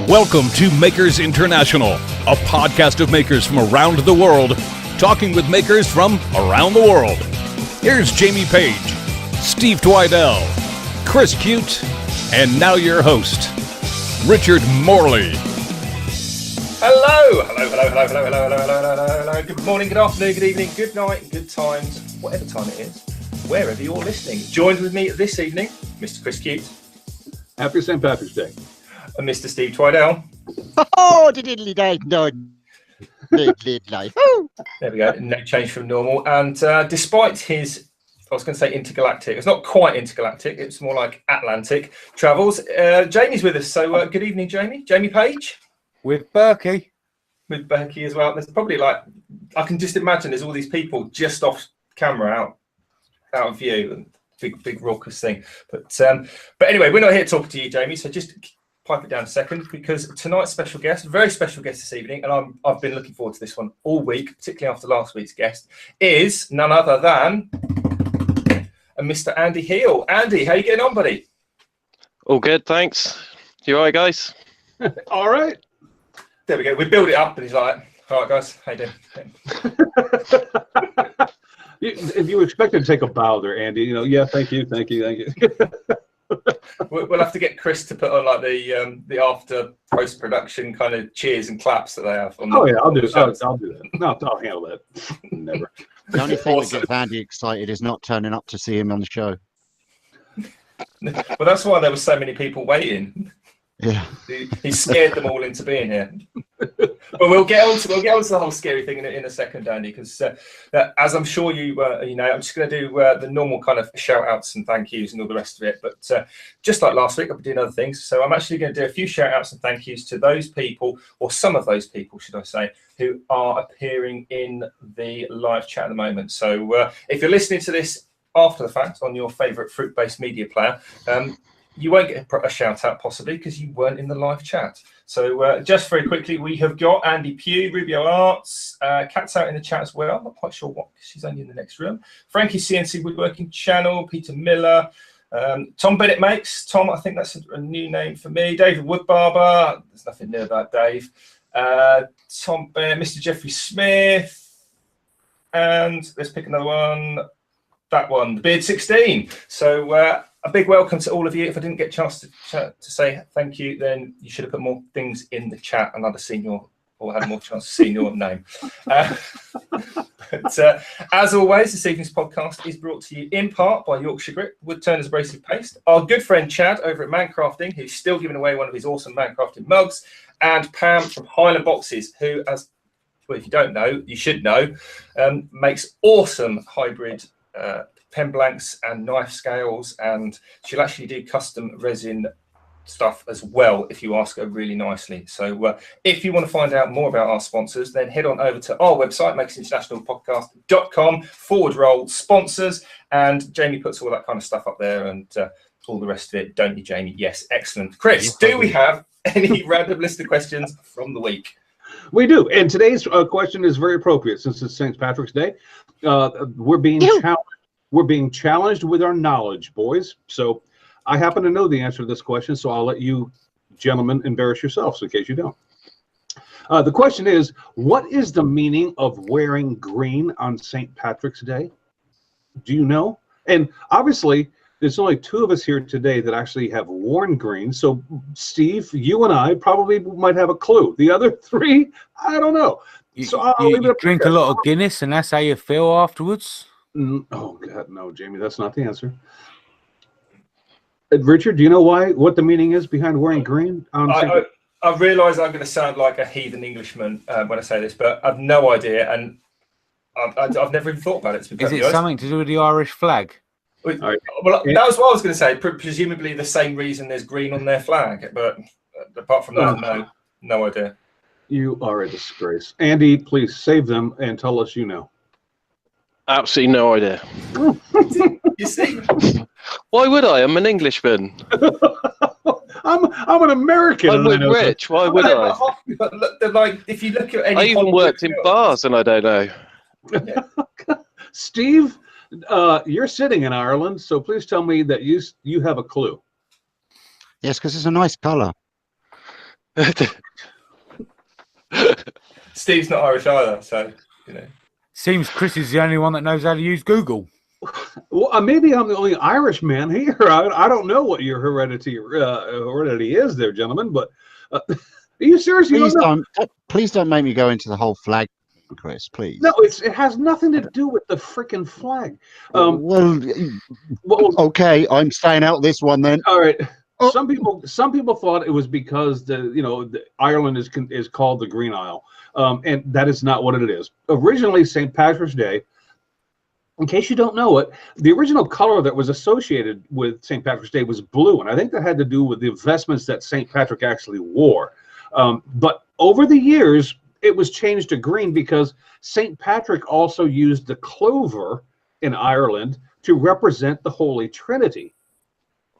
Welcome to Makers International, a podcast of makers from around the world, talking with makers from around the world. Here's Jamie Page, Steve Twidell, Chris Cute, and now your host, Richard Morley. Hello. Good morning, good afternoon, good evening, good night, good times, whatever time it is, wherever you're listening. Joined with me this evening, Mr. Chris Cute. Happy St. Patrick's Day. And Mr. Steve Twidell. Oh, diddly-day, no. Diddly-day. There we go, no change from normal. And despite his, I was going to say intergalactic, it's not quite intergalactic, it's more like Atlantic travels. Jamie's with us, so good evening, Jamie. Jamie Page. With Berkey. With Berkey as well. There's probably like, I can just imagine there's all these people just off camera, out of view, and big raucous thing. But anyway, we're not here talking to you, Jamie, so just pipe it down a second, because tonight's special guest, very special guest this evening, and I've been looking forward to this one all week, particularly after last week's guest, is none other than Mr. Andi Heal. Andy, how you getting on, buddy? All good, thanks. You all right, guys? All right. There we go. We build it up, and he's like, all right, guys, how you doing? If you expected to take a bow there, Andy, yeah, thank you. We'll have to get Chris to put on like the after post production kind of cheers and claps that they have. I'll do that. No, I'll handle that. Never. The only thing that gets Andy excited is not turning up to see him on the show. Well, that's why there were so many people waiting. Yeah, he scared them all into being here. But we'll get on to the whole scary thing in a second, Andy, because as I'm sure you know, I'm just going to do the normal kind of shout outs and thank yous and all the rest of it. But just like last week, I'll be doing other things. So I'm actually going to do a few shout outs and thank yous to those people, or some of those people, should I say, who are appearing in the live chat at the moment. So if you're listening to this after the fact on your favourite fruit-based media player, you won't get a shout out possibly because you weren't in the live chat. So just very quickly, we have got Andy Pugh, Rubio Arts, Cat's out in the chat as well. I'm not quite sure what, she's only in the next room. Frankie CNC Woodworking Channel, Peter Miller, Tom Bennett Makes. Tom, I think that's a new name for me. David Woodbarber, there's nothing new about Dave. Tom Bennett, Mr. Jeffrey Smith, and let's pick another one. That one, the Beard 16. So a big welcome to all of you. If I didn't get a chance to say thank you, then you should have put more things in the chat and I'd have seen had more chance to see your name. But as always, this evening's podcast is brought to you in part by Yorkshire Grip, Woodturners Abrasive Paste, our good friend Chad over at Mancrafting, who's still giving away one of his awesome Mancrafting mugs, and Pam from Highland Boxes, who, if you don't know, you should know, makes awesome hybrid pen blanks and knife scales, and she'll actually do custom resin stuff as well if you ask her really nicely. So if you want to find out more about our sponsors, then head on over to our website, makersinternationalpodcast.com/sponsors, and Jamie puts all that kind of stuff up there and all the rest of it, don't you, Jamie? Yes, excellent. Chris, do we have any random list of questions from the week? We do, and today's question is very appropriate since it's St. Patrick's Day. We're being challenged with our knowledge, boys. So I happen to know the answer to this question, so I'll let you gentlemen embarrass yourselves in case you don't. The question is, what is the meaning of wearing green on St. Patrick's Day? Do you know? And obviously, there's only two of us here today that actually have worn green. So Steve, you and I probably might have a clue. The other three, I don't know. So I'll leave it up. Drink a lot of Guinness and that's how you feel afterwards? Oh God, no, Jamie, that's not the answer. Richard, do you know what the meaning is behind wearing green? I realise I'm going to sound like a heathen Englishman when I say this, but I've no idea, and I've never even thought about it. Is it something to do with the Irish flag? Well, that was what I was going to say. Presumably the same reason there's green on their flag, but apart from that, no idea. You are a disgrace. Andy, please save them and tell us you know. Absolutely no idea. You see? Why would I? I'm an Englishman. I'm an American. I'm with Rich. Why would I? Like, if you look at any, I even worked in bars and I don't know. Steve, You're sitting in Ireland, so please tell me that you have a clue. Yes, because it's a nice colour. Steve's not Irish either, so Seems Chris is the only one that knows how to use Google. Well, maybe I'm the only Irish man here. I don't know what your heredity is there, gentlemen, but are you serious? Please don't make me go into the whole flag, Chris, please. No, it has nothing to do with the freaking flag. Well, okay, I'm staying out this one then. All right. Oh. Some people thought it was because the Ireland is called the Green Isle, and that is not what it is. Originally, St. Patrick's Day. In case you don't know it, the original color that was associated with St. Patrick's Day was blue, and I think that had to do with the vestments that St. Patrick actually wore. But over the years, it was changed to green because St. Patrick also used the clover in Ireland to represent the Holy Trinity.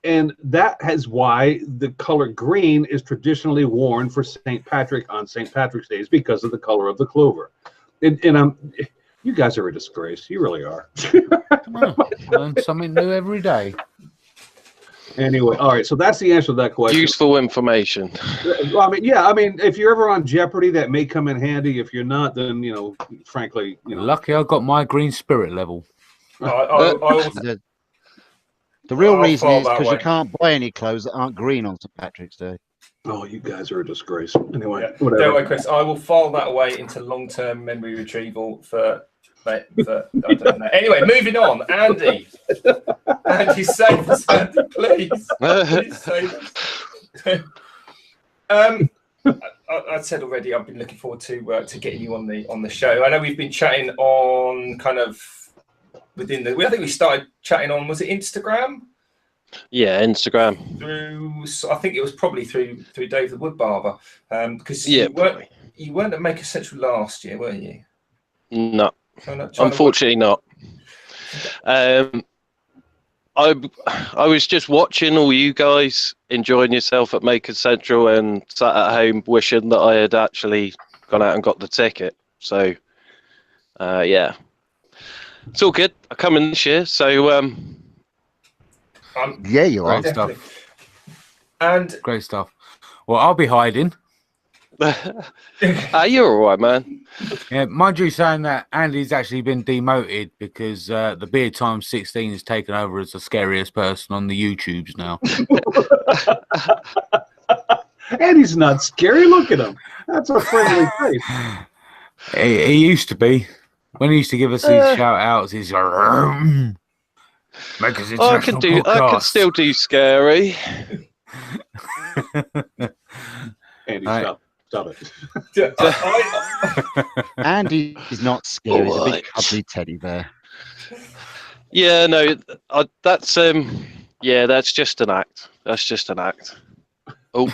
And that is why the color green is traditionally worn for St. Patrick on St. Patrick's Day, is because of the color of the clover. You guys are a disgrace. You really are. Learn something new every day. Anyway, all right. So that's the answer to that question. Useful information. Well, I mean, if you're ever on Jeopardy, that may come in handy. If you're not, then frankly, Lucky I got my green spirit level. The real reason is because you can't buy any clothes that aren't green on St. Patrick's Day. Oh, you guys are a disgrace. Anyway, whatever. Don't worry, Chris. I will file that away into long-term memory retrieval for I don't know. Anyway, moving on. Andy, save us, Andy, please. Please save us. I said already, I've been looking forward to getting you on the show. I know we've been chatting on kind of I think we started chatting on, was it Instagram? Yeah, Instagram. I think it was probably through Dave the Woodbarber, because you weren't at Maker Central last year, were you? No, unfortunately not. I was just watching all you guys enjoying yourself at Maker Central and sat at home wishing that I had actually gone out and got the ticket. So, yeah, it's all good. I come in this year, so. Yeah, you are. Great stuff. And great stuff. Well, I'll be hiding. You're all right, man. Yeah, mind you, saying that Andy's actually been demoted because the Beard Time 16 has taken over as the scariest person on the YouTubes now. Andy's not scary. Look at him. That's a friendly face. He used to be. When he used to give us these shout outs, he's like, I can still do scary. Andy, stop it. Andy is not scary. He's a big cuddly teddy bear. Yeah, no, that's just an act. That's just an act. Oh,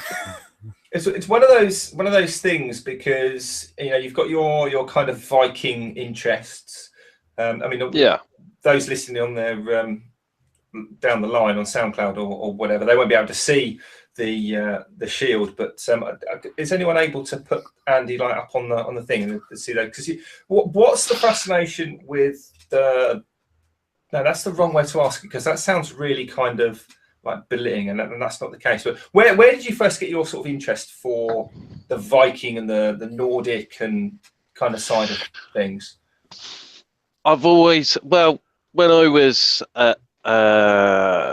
it's one of those things because you've got your kind of Viking interests. Yeah. Those listening on their down the line on SoundCloud or whatever, they won't be able to see the shield. But is anyone able to put Andy up on the thing and see that? Because what's the fascination with the? No, that's the wrong way to ask it because that sounds really kind of like belittling, and that's not the case. But where did you first get your sort of interest for the Viking and the Nordic and kind of side of things? I've always when I was at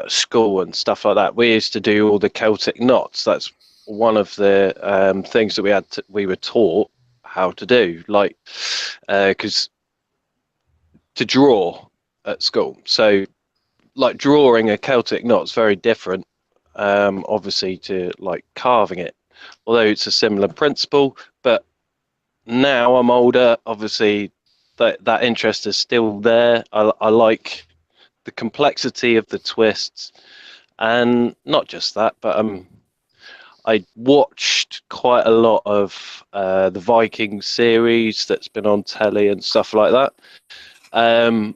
school and stuff like that, we used to do all the Celtic knots. That's one of the things that we were taught how to do, like because to draw at school. So like drawing a Celtic knot is very different, obviously, to like carving it, although it's a similar principle. But now I'm older, obviously that interest is still there. I like the complexity of the twists, and not just that, but I watched quite a lot of the Viking series that's been on telly and stuff like that, and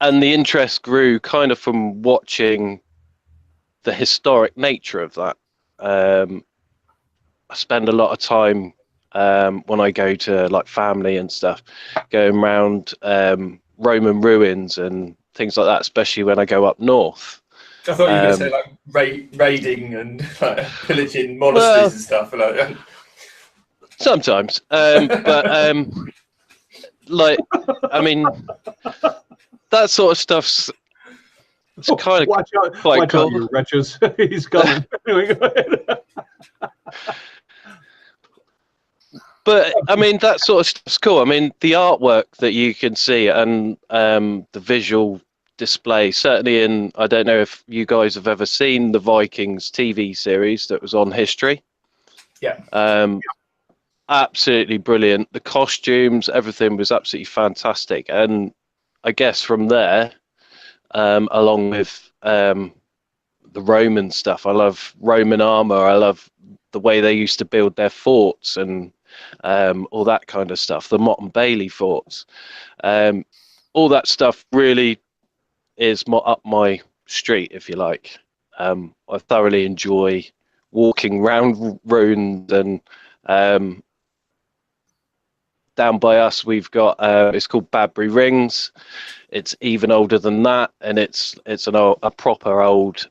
the interest grew kind of from watching the historic nature of that. I spend a lot of time when I go to like family and stuff, going around Roman ruins and things like that, especially when I go up north. I thought you were going to say like raiding and like, pillaging monasteries and stuff. Like, sometimes, but like, I mean, that sort of stuff's it's kind of watch out, quite watch cool. out, you wretches! He's coming. Anyway, go ahead. But I mean, that sort of stuff's cool. I mean, the artwork that you can see and the visual display, certainly in, I don't know if you guys have ever seen the Vikings TV series that was on History. Yeah. Absolutely brilliant. The costumes, everything was absolutely fantastic. And I guess from there, along with the Roman stuff, I love Roman armor. I love the way they used to build their forts and all that kind of stuff. The Motte and Bailey forts, all that stuff really is up my street, if you like. I thoroughly enjoy walking round ruins, and down by us we've got it's called Badbury Rings. It's even older than that, and it's a proper old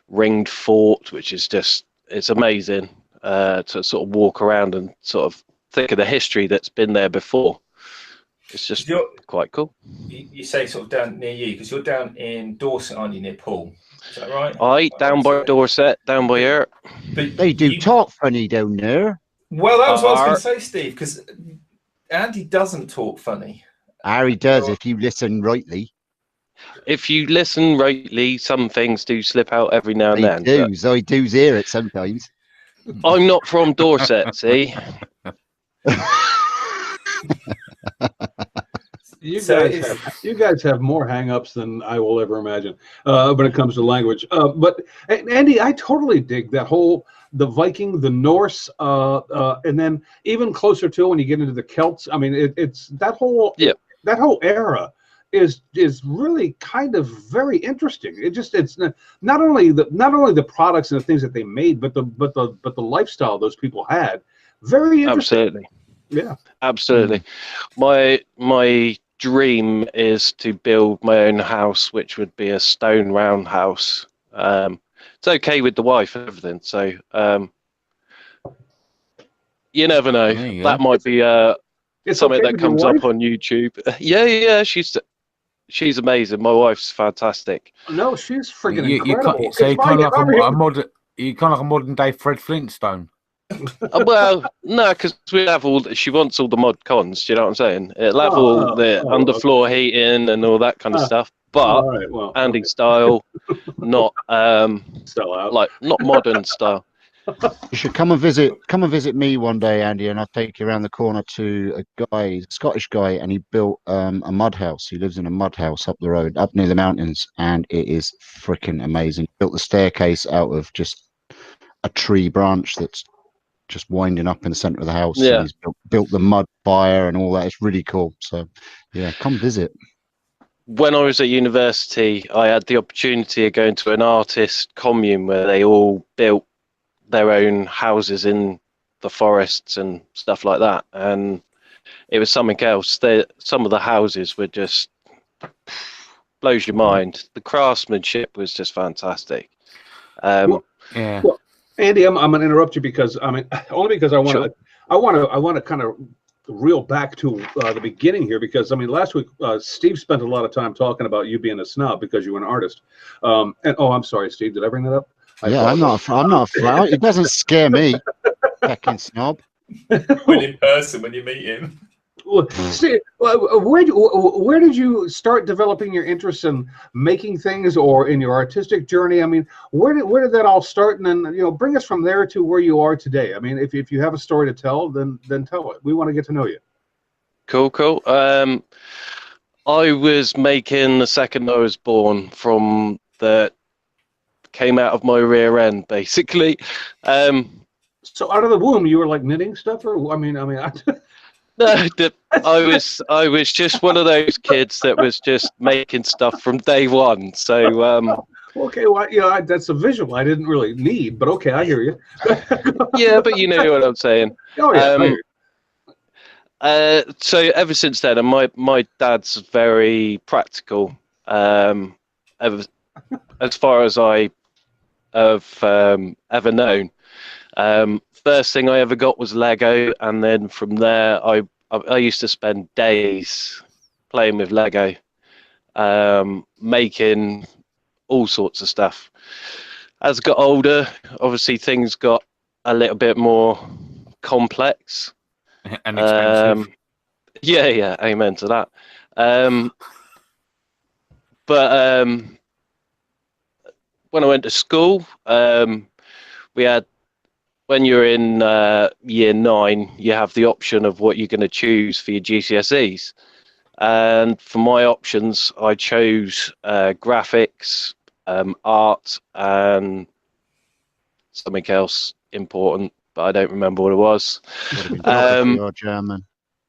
ringed fort, which is just, it's amazing to sort of walk around and sort of think of the history that's been there before. It's just quite cool. You say sort of down near you, because you're down in Dorset, aren't you, near Poole? Is that right? Down by Dorset, down by here. But They do talk funny down there. Well, that was what I was going to say, Steve, because Andy doesn't talk funny. Harry does, if you listen rightly. If you listen rightly, some things do slip out every now and then. I do hear it sometimes. I'm not from Dorset, see? You guys have more hang-ups than I will ever imagine when it comes to language. But Andy, I totally dig that whole the Viking, the Norse, and then even closer to when you get into the Celts. I mean, it's that whole era is really kind of very interesting. It's not only the products and the things that they made, but the lifestyle those people had. Very interesting. Absolutely. Yeah. Absolutely. My dream is to build my own house, which would be a stone round house. It's okay with the wife and everything, so you never know. That might be something that comes up on YouTube. Yeah, she's amazing. My wife's fantastic. No, she's freaking incredible. So you're kind of like a modern day Fred Flintstone. Well, no, because she wants all the mod cons. Do you know what I'm saying? It'll have all the underfloor heating and all that kind of stuff. But Andy style, not not modern style. You should come and visit me one day, Andy, and I'll take you around the corner to a Scottish guy, and he built a mud house. He lives in a mud house up the road, up near the mountains, and it is freaking amazing. Built the staircase out of just a tree branch that's just winding up in the center of the house. Yeah. And he's built the mud fire and all that. It's really cool. So yeah, come visit. When I was at university, I had the opportunity of going to an artist commune where they all built their own houses in the forests and stuff like that, and it was something else. Some of the houses were just blows your mind. The craftsmanship was just fantastic. Well, Andy, I'm going to interrupt you because only because I want to kind of reel back to the beginning here, because last week Steve spent a lot of time talking about you being a snob because you were an artist. And I'm sorry, Steve, did I bring that up? I'm not a flower. It doesn't scare me. Fucking snob. When in person, when you meet him. Steve, where did you start developing your interest in making things, or in your artistic journey? Where did that all start, and then bring us from there to where you are today? If you have a story to tell, then tell it. We want to get to know you. Cool. I was making the second I was born from the came out of my rear end, basically. So out of the womb, you were like knitting stuff, or No, I was just one of those kids that was just making stuff from day one. So okay, well, that's a visual I didn't really need, but okay, I hear you. Yeah, but you know what I'm saying. Oh yeah. So ever since then, and my dad's very practical. As far as I have ever known. First thing I ever got was Lego, and then from there, I used to spend days playing with Lego, making all sorts of stuff. As I got older, obviously things got a little bit more complex and expensive. Yeah, amen to that. But when I went to school, we had, when you're in year 9, you have the option of what you're going to choose for your GCSEs. And for my options, I chose graphics, art, and something else important, but I don't remember what it was. Geography or German.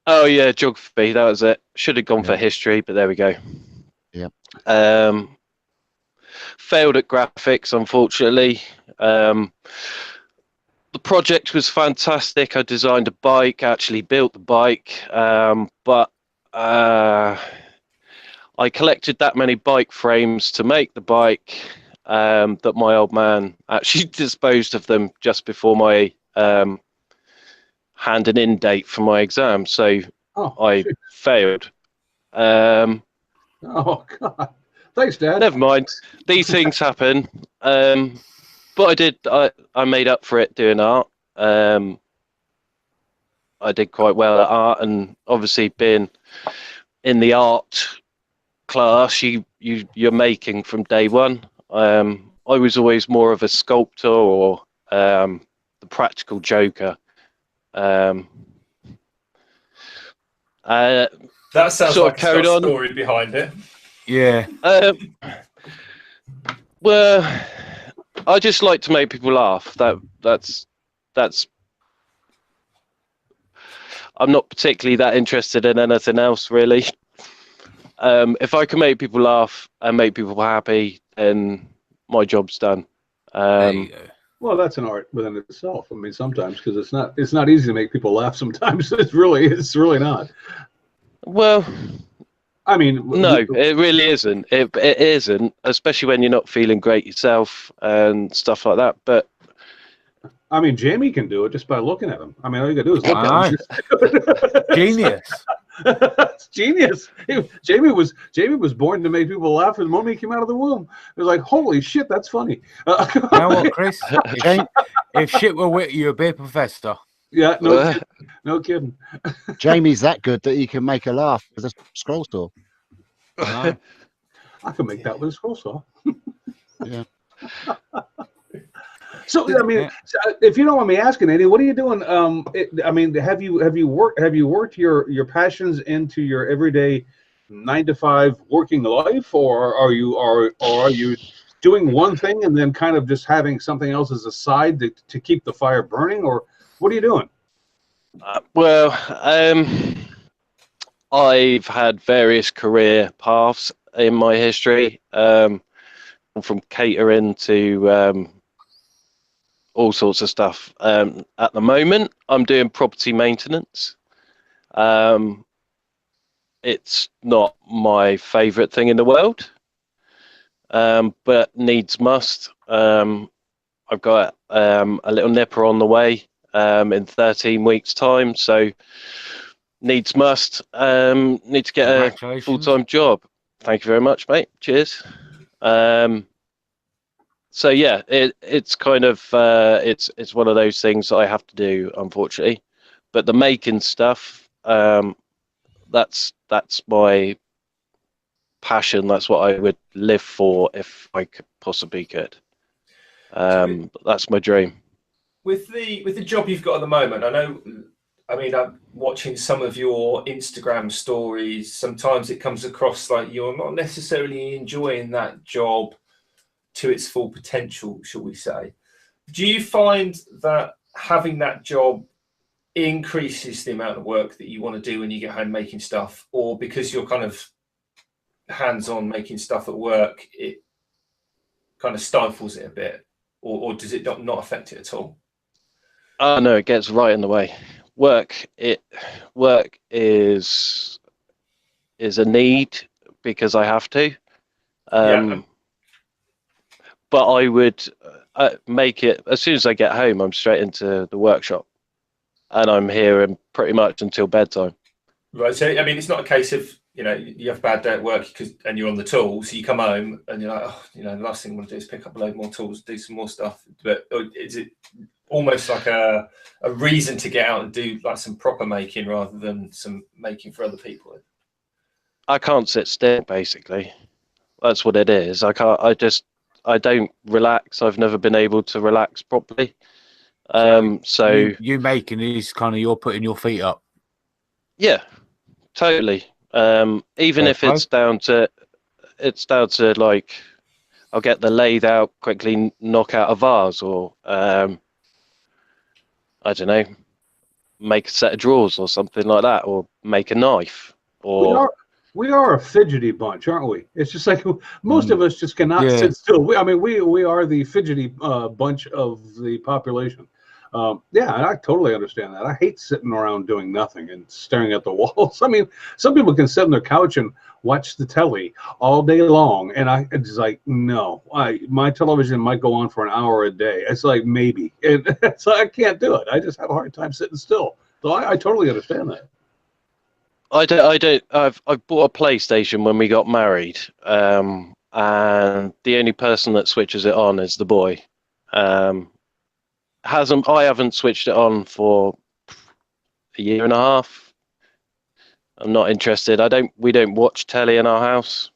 Oh yeah, geography. That was it. Should have gone for history, but there we go. Yeah. Failed at graphics, unfortunately. The project was fantastic. I designed a bike, actually built the bike, but I collected that many bike frames to make the bike that my old man actually disposed of them just before my handing in date for my exam. So I failed. Oh God! Thanks, Dad. Never mind. These things happen. But I did. I made up for it doing art. I did quite well at art, and obviously being in the art class, you're making from day one. I was always more of a sculptor or the practical joker. That sounds sort like of carried a on. story behind it. Yeah. Well, I just like to make people laugh. That's. I'm not particularly that interested in anything else, really. If I can make people laugh and make people happy, then my job's done. There you go. Well, that's an art within itself. I mean, sometimes, because it's not easy to make people laugh. Sometimes it's really not. Well, I mean, no, it really isn't. It isn't, especially when you're not feeling great yourself and stuff like that. But I mean, Jamie can do it just by looking at him. I mean, all you gotta do is look at him. Genius. It's genius. Jamie was born to make people laugh from the moment he came out of the womb. It was like, holy shit, that's funny. You know what, Chris? If shit were wit, you'd be a professor. Yeah, no kidding. Jamie's that good that he can make a laugh with a scroll saw. I can make that with a scroll saw. Yeah. So I mean, if you don't mind me asking, Andy, what are you doing? I mean, have you worked your passions into your everyday 9-to-5 working life, or are you doing one thing and then kind of just having something else as a side to keep the fire burning, or what are you doing? Well, I've had various career paths in my history, from catering to all sorts of stuff. At the moment, I'm doing property maintenance. It's not my favourite thing in the world, but needs must. I've got a little nipper on the way in 13 weeks' time, so needs must. Need to get a full-time job. Thank you very much, mate. Cheers. So yeah, it's kind of it's one of those things that I have to do, unfortunately. But the making stuff, that's my passion. That's what I would live for if I could possibly could. That's my dream. With the job you've got at the moment, I mean, I'm watching some of your Instagram stories. Sometimes it comes across like you're not necessarily enjoying that job to its full potential, shall we say. Do you find that having that job increases the amount of work that you want to do when you get home making stuff, or because you're kind of hands-on making stuff at work, it kind of stifles it a bit, or does it not affect it at all? Oh no, it gets right in the way. work is a need because I have to. But I would make it as soon as I get home. I'm straight into the workshop, and I'm here pretty much until bedtime. Right. So I mean, it's not a case of you have a bad day at work and you're on the tools. So you come home and you're like, oh, the last thing I want to do is pick up a load more tools, do some more stuff. But is it almost like a reason to get out and do like some proper making rather than some making for other people? I can't sit still. Basically, that's what it is. I can't. I don't relax. I've never been able to relax properly. So you making is kind of you're putting your feet up. Yeah, totally. Even if it's down to like, I'll get the lathe out quickly, knock out a vase, or I don't know, make a set of drawers or something like that, or make a knife. Or we are a fidgety bunch, aren't we? It's just like most of us just cannot sit still. We are the fidgety bunch of the population. I totally understand that. I hate sitting around doing nothing and staring at the walls. I mean, some people can sit on their couch and watch the telly all day long, and it's like, no, my television might go on for an hour a day. It's like maybe, and so I can't do it. I just have a hard time sitting still. So I totally understand that. I don't. I've bought a PlayStation when we got married, and the only person that switches it on is the boy. I haven't switched it on for a year and a half. I'm not interested. We don't watch telly in our house.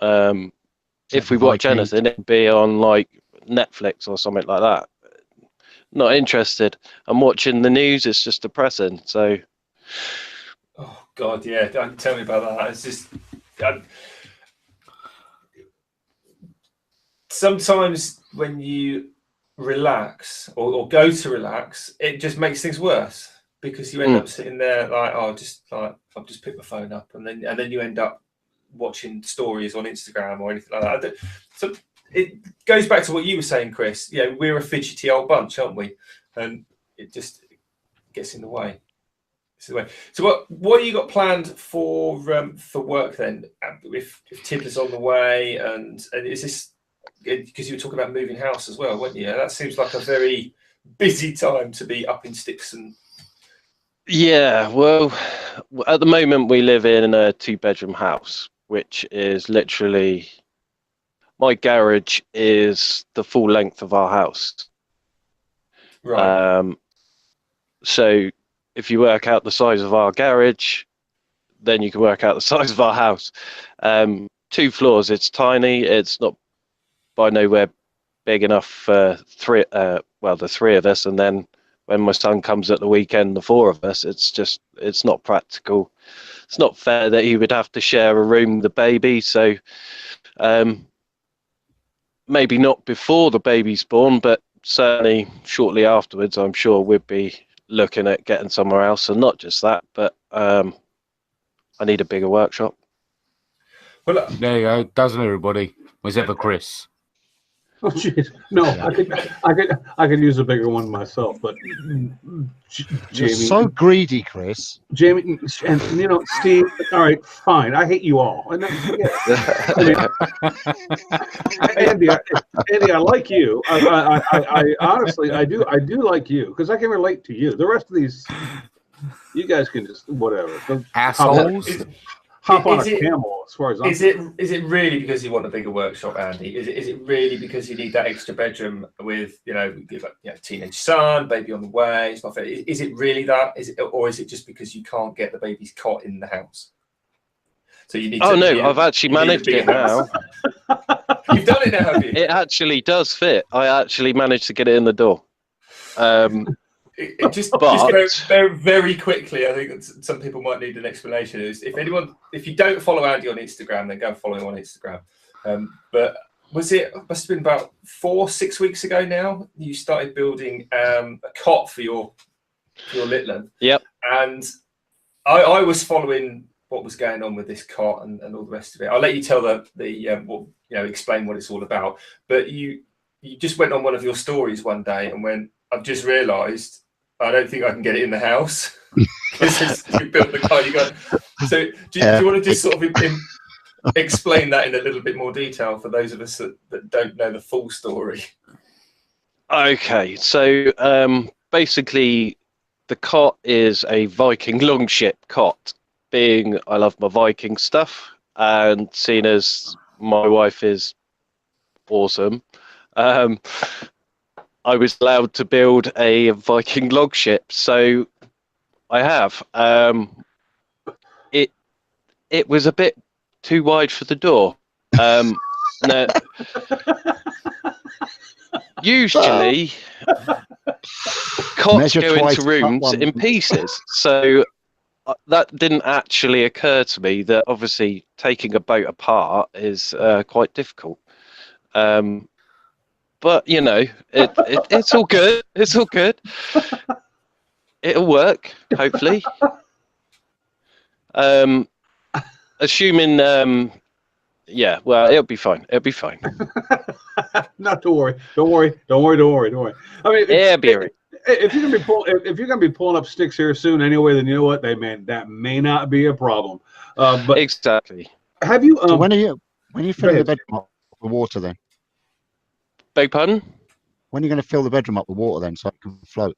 If we watch anything, it'd be on like Netflix or something like that. Not interested. I'm watching the news. It's just depressing. So. Oh God, yeah. Don't tell me about that. It's just sometimes when you relax or go to relax, it just makes things worse because you end up sitting there like, I'll just pick my phone up, and then you end up watching stories on Instagram or anything like that. So it goes back to what you were saying, Chris. Yeah, we're a fidgety old bunch, aren't we? And it just gets in the way. So what you got planned for work then? If Tiddler's on the way, and is this because you were talking about moving house as well, weren't you? That seems like a very busy time to be up in sticks and. Yeah, well, at the moment we live in a 2-bedroom house, which is literally my garage is the full length of our house. Right. So if you work out the size of our garage, then you can work out the size of our house. 2 floors, it's tiny. It's not by nowhere big enough for the 3 of us. And then when my son comes at the weekend, the 4 of us, it's not practical. It's not fair that he would have to share a room with the baby. So maybe not before the baby's born, but certainly shortly afterwards, I'm sure we'd be looking at getting somewhere else. And not just that, but I need a bigger workshop. Well, there you go. Doesn't everybody? Was ever Chris? Oh jeez, no, I could use a bigger one myself, but You're Jamie, so greedy, Chris. Jamie, and Steve. All right, fine. I hate you all. And Andy, I like you. I honestly, I do like you because I can relate to you. The rest of these, you guys can just whatever. Assholes. Hop on a camel, as far as I'm concerned. Is it really because you want a bigger workshop, Andy? Is it really because you need that extra bedroom with teenage son, baby on the way, stuff? Is it really that? Or is it just because you can't get the baby's cot in the house? So you need. I've actually managed it now. You've done it now, have you? It actually does fit. I actually managed to get it in the door. Just go very quickly. I think that some people might need an explanation. If you don't follow Andy on Instagram, then go and follow him on Instagram. But must have been about 4-6 weeks ago now, you started building a cot for your little one. Yep. And I was following what was going on with this cot and all the rest of it. I'll let you tell explain what it's all about. But you just went on one of your stories one day and went, I've just realised I don't think I can get it in the house because you built the car. You got. So do you want to just sort of explain that in a little bit more detail for those of us that don't know the full story? Okay, so basically, the cot is a Viking Longship Cot. Being I love my Viking stuff, and seeing as my wife is awesome, I was allowed to build a Viking longship, so I have. It was a bit too wide for the door. No, usually, cots Measure go twice, into cut rooms once. in pieces, so that didn't actually occur to me that obviously taking a boat apart is quite difficult. But you know, it's all good. It's all good. It'll work, hopefully. Assuming, yeah, well, it'll be fine. It'll be fine. Not to worry. Don't worry. Don't worry. Don't worry. Don't worry. I mean, Yeah, be right. if you're gonna be pulling up sticks here soon anyway, then you know what? that may not be a problem. But Exactly. have you? So when are you filling the ahead. bedroom up with water then? Beg pardon? When are you going to fill the bedroom up with water then so it can float?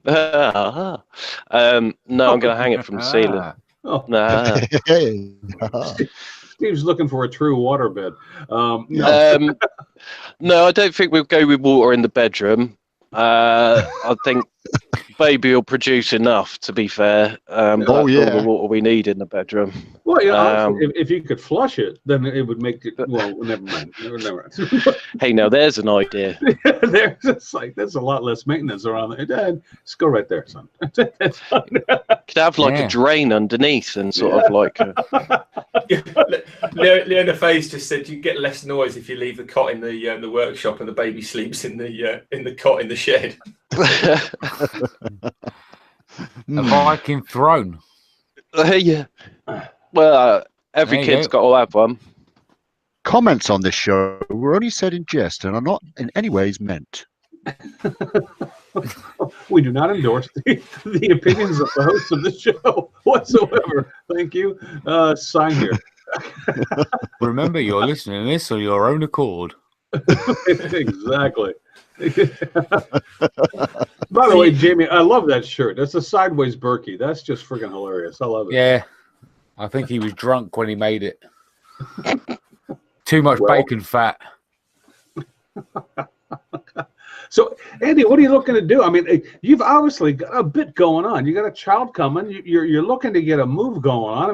No, I'm going to hang it from the ceiling. Oh, Nah. Steve's looking for a true waterbed. No, I don't think we'll go with water in the bedroom. I think baby will produce enough, to be fair. All the water we need in the bedroom. Well, you know, honestly, if you could flush it, then it would make it. Well, never mind. Never mind. Hey, now there's an idea. There's a lot less maintenance around there. Dad, just go right there, son. That's fine. Could have like a drain underneath and sort of like. Leona Faye's just said you get less noise if you leave the cot in the workshop and the baby sleeps in the cot in the shed. A Viking throne. Yeah. Well, every kid's got to have one. Comments on this show were only said in jest and are not in any ways meant. We do not endorse the opinions of the hosts of the show whatsoever. Thank you. Sign here. Remember, you're listening to this on your own accord. Exactly. By the way, Jamie, I love that shirt. That's a sideways Berkey. That's just freaking hilarious. I love it. Yeah, I think he was drunk when he made it. Too much bacon fat. So, Andy, what are you looking to do? I mean, you've obviously got a bit going on. You got a child coming. You're looking to get a move going on.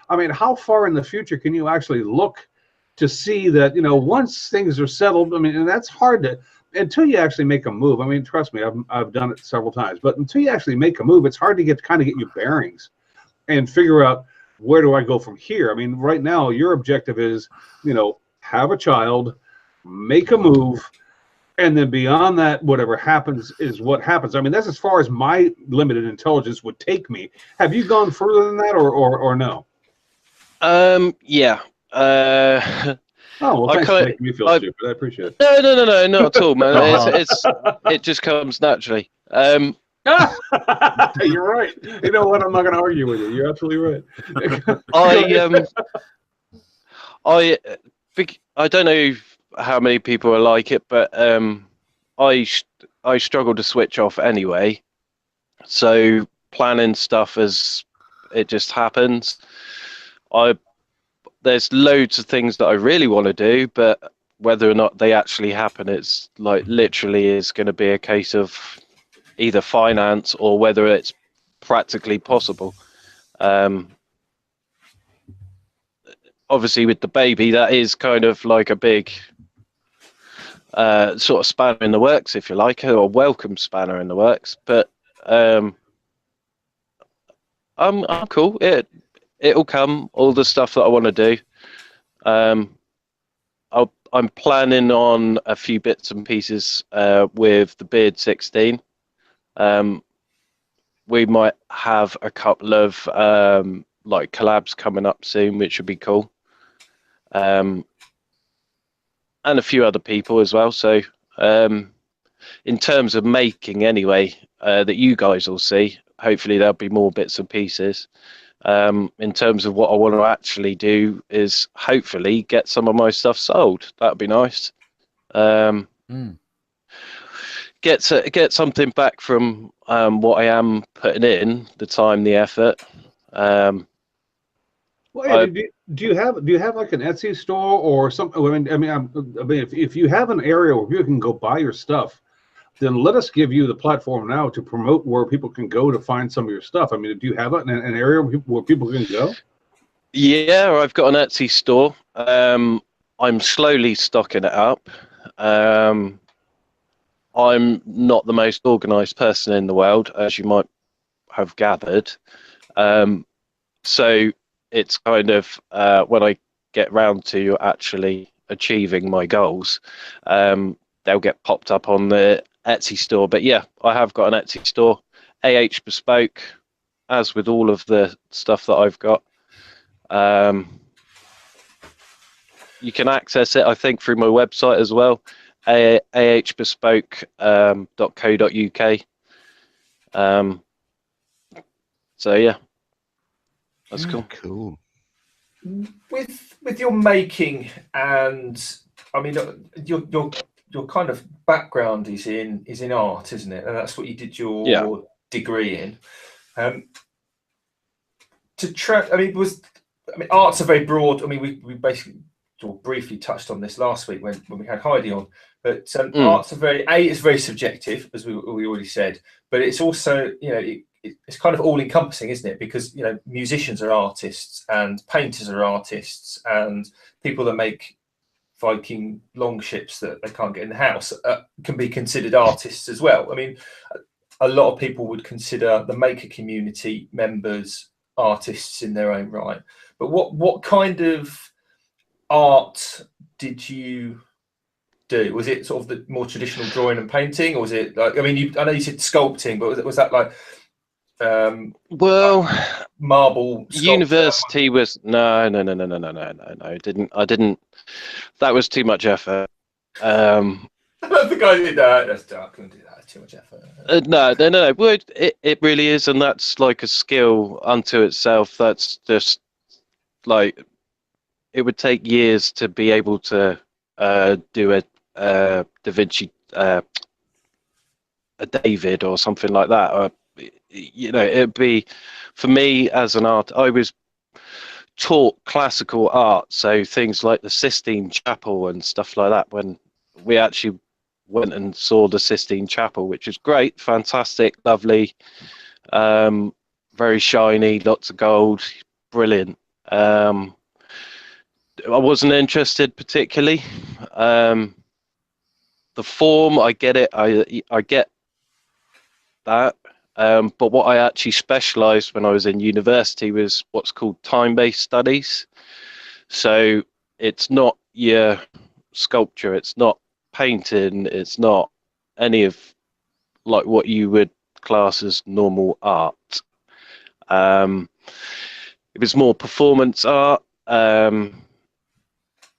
I mean, how far in the future can you actually look to see that, you know, once things are settled? I mean, and that's hard to, until you actually make a move. I mean, trust me, I've done it several times. But until you actually make a move, it's hard to get your bearings and figure out, where do I go from here? I mean, right now, your objective is, you know, have a child, make a move, and then beyond that, whatever happens is what happens. I mean, that's as far as my limited intelligence would take me. Have you gone further than that, or no? Yeah. Oh, well, thanks for making me feel stupid. I appreciate it. No, not at all, man. It just comes naturally. You're right. You know what? I'm not going to argue with you. You're absolutely right. I don't know how many people are like it, but I struggle to switch off anyway. So planning stuff as it just happens. There's loads of things that I really want to do, but whether or not they actually happen, it's like literally is going to be a case of either finance or whether it's practically possible. Obviously with the baby, that is kind of like a big sort of spanner in the works, if you like, or a welcome spanner in the works. But I'm cool. It'll come, all the stuff that I want to do. I'm planning on a few bits and pieces with the Beard 16. We might have a couple of like collabs coming up soon, which would be cool. And a few other people as well. So in terms of making anyway, that you guys will see. Hopefully there'll be more bits and pieces. In terms of what I want to actually do is hopefully get some of my stuff sold. That'd be nice. Get something back from what I am putting in, the time, the effort. Well, hey, do you have like an Etsy store or something? I mean, if you have an area where you can go buy your stuff, then let us give you the platform now to promote where people can go to find some of your stuff. I mean, do you have an area where people can go? Yeah, I've got an Etsy store. I'm slowly stocking it up. I'm not the most organized person in the world, as you might have gathered. So it's kind of when I get round to actually achieving my goals, they'll get popped up on the Etsy store. But yeah, I have got an Etsy store, Bespoke, as with all of the stuff that I've got. You can access it, I think, through my website as well, ahbespoke.co.uk. So yeah, that's cool. Cool. With your making, and I mean your kind of background is in art, isn't it? And that's what you did your degree in. Art's a very broad. I mean, we basically briefly touched on this last week when we had Heidi on. But art's it's very subjective, as we already said. But it's also, it's kind of all encompassing, isn't it? Because musicians are artists, and painters are artists, and people that make Viking longships that they can't get in the house can be considered artists as well. I mean, a lot of people would consider the maker community members artists in their own right. But what kind of art did you do? Was it sort of the more traditional drawing and painting, or was it like, I mean, I know you said sculpting, but was that like marble sculpture? University was no. I didn't. That was too much effort. I don't think I did that. That's dark. I couldn't do that. Too much effort. No. Well, it really is, and that's like a skill unto itself. That's just like, it would take years to be able to do a Da Vinci, a David or something like that. Or, it'd be, for me as an art, I was taught classical art, so things like the Sistine Chapel and stuff like that. When we actually went and saw the Sistine Chapel, which is great, fantastic, lovely, very shiny, lots of gold, brilliant. I wasn't interested particularly. The form, I get it. I get that. But what I actually specialised when I was in university was what's called time-based studies. So it's not your sculpture, it's not painting, it's not any of like what you would class as normal art. It was more performance art,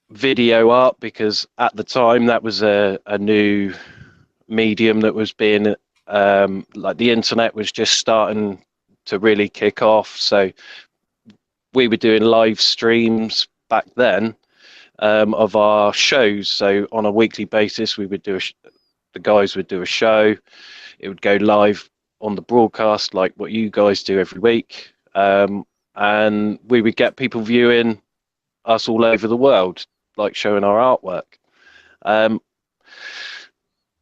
video art, because at the time that was a new medium that was being like, the internet was just starting to really kick off. So we were doing live streams back then of our shows. So on a weekly basis, we would do the guys would do a show. It would go live on the broadcast, like what you guys do every week, and we would get people viewing us all over the world, like showing our artwork.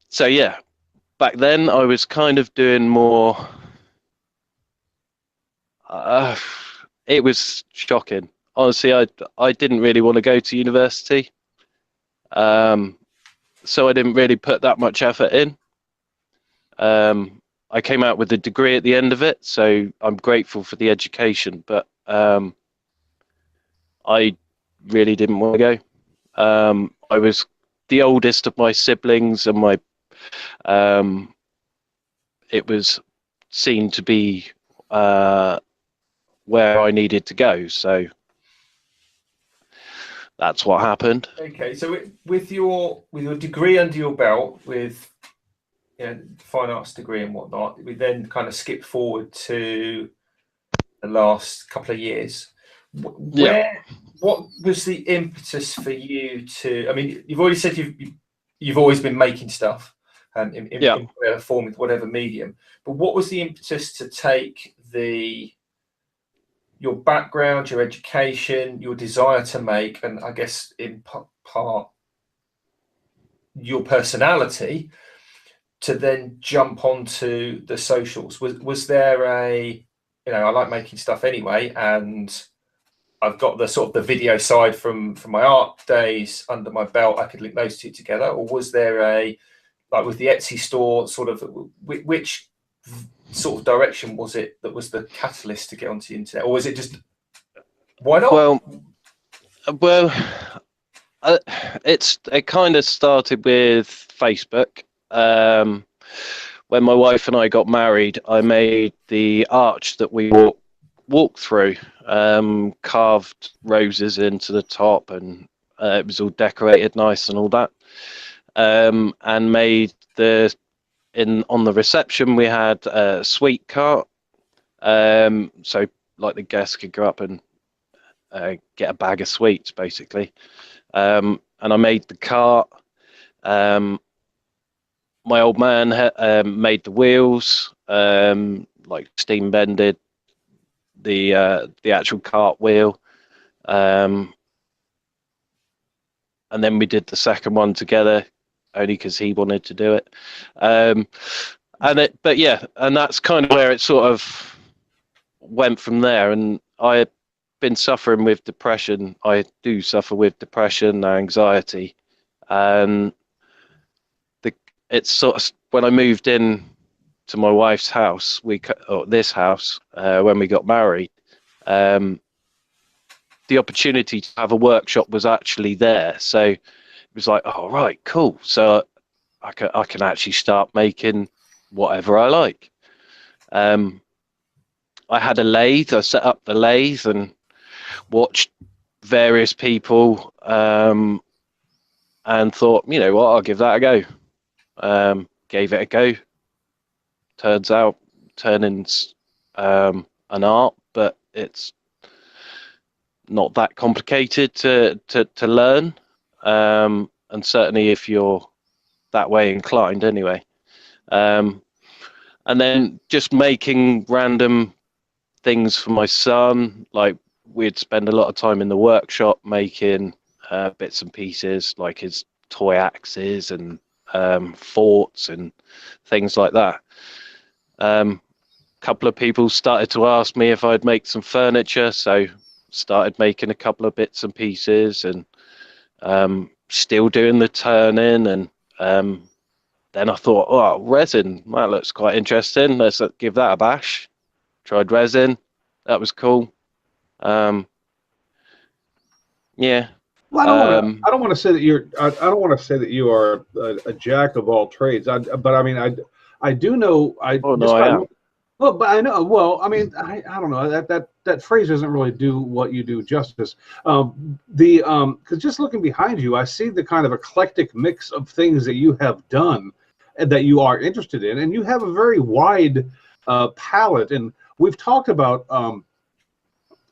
So yeah, back then I was kind of doing more. It was shocking. Honestly, I didn't really want to go to university, so I didn't really put that much effort in. I came out with a degree at the end of it, so I'm grateful for the education, but I really didn't want to go. I was the oldest of my siblings, and it was seen to be where I needed to go, so that's what happened. Okay, so with your degree under your belt, with fine arts degree and whatnot. We then kind of skip forward to the last couple of years. What was the impetus for you to? I mean, you've already said you've always been making stuff, in whatever form, with whatever medium. But what was the impetus to take your background, your education, your desire to make, and I guess in part your personality, to then jump onto the socials? Was there I like making stuff anyway, and I've got the sort of the video side from my art days under my belt. I could link those two together. Or was there like with the Etsy store, sort of which sort of direction was it that was the catalyst to get onto the internet? Or was it just, why not? Well, it kind of started with Facebook. When my wife and I got married, I made the arch that we walked through, carved roses into the top, and it was all decorated nice and all that, and made on the reception we had a sweet cart, so like the guests could go up and get a bag of sweets basically, and I made the cart. My old man made the wheels, like steam bended the actual cart wheel, and then we did the second one together, only because he wanted to do it. And that's kind of where it sort of went from there. And I had been suffering with depression. I do suffer with depression, anxiety, and it's sort of when I moved in to my wife's house, this house, when we got married, the opportunity to have a workshop was actually there. So it was like, oh, right, cool. So I can actually start making whatever I like. I had a lathe. I set up the lathe and watched various people, and thought, you know what, I'll give that a go. Gave it a go. Turns out turning an art, but it's not that complicated to learn, and certainly if you're that way inclined anyway. And then just making random things for my son, like we'd spend a lot of time in the workshop making bits and pieces, like his toy axes and forts and things like that. Couple of people started to ask me if I'd make some furniture, so started making a couple of bits and pieces, and still doing the turning. And then I thought, oh, resin, that looks quite interesting, let's give that a bash. Tried resin, that was cool. Yeah. Well, I don't want to say that you're. I don't want to say that you are a jack of all trades. But I mean, I do know. I am. Well, but I know. Well, I mean, I don't know. That phrase doesn't really do what you do justice. Because just looking behind you, I see the kind of eclectic mix of things that you have done and that you are interested in, and you have a very wide palette. And we've talked about.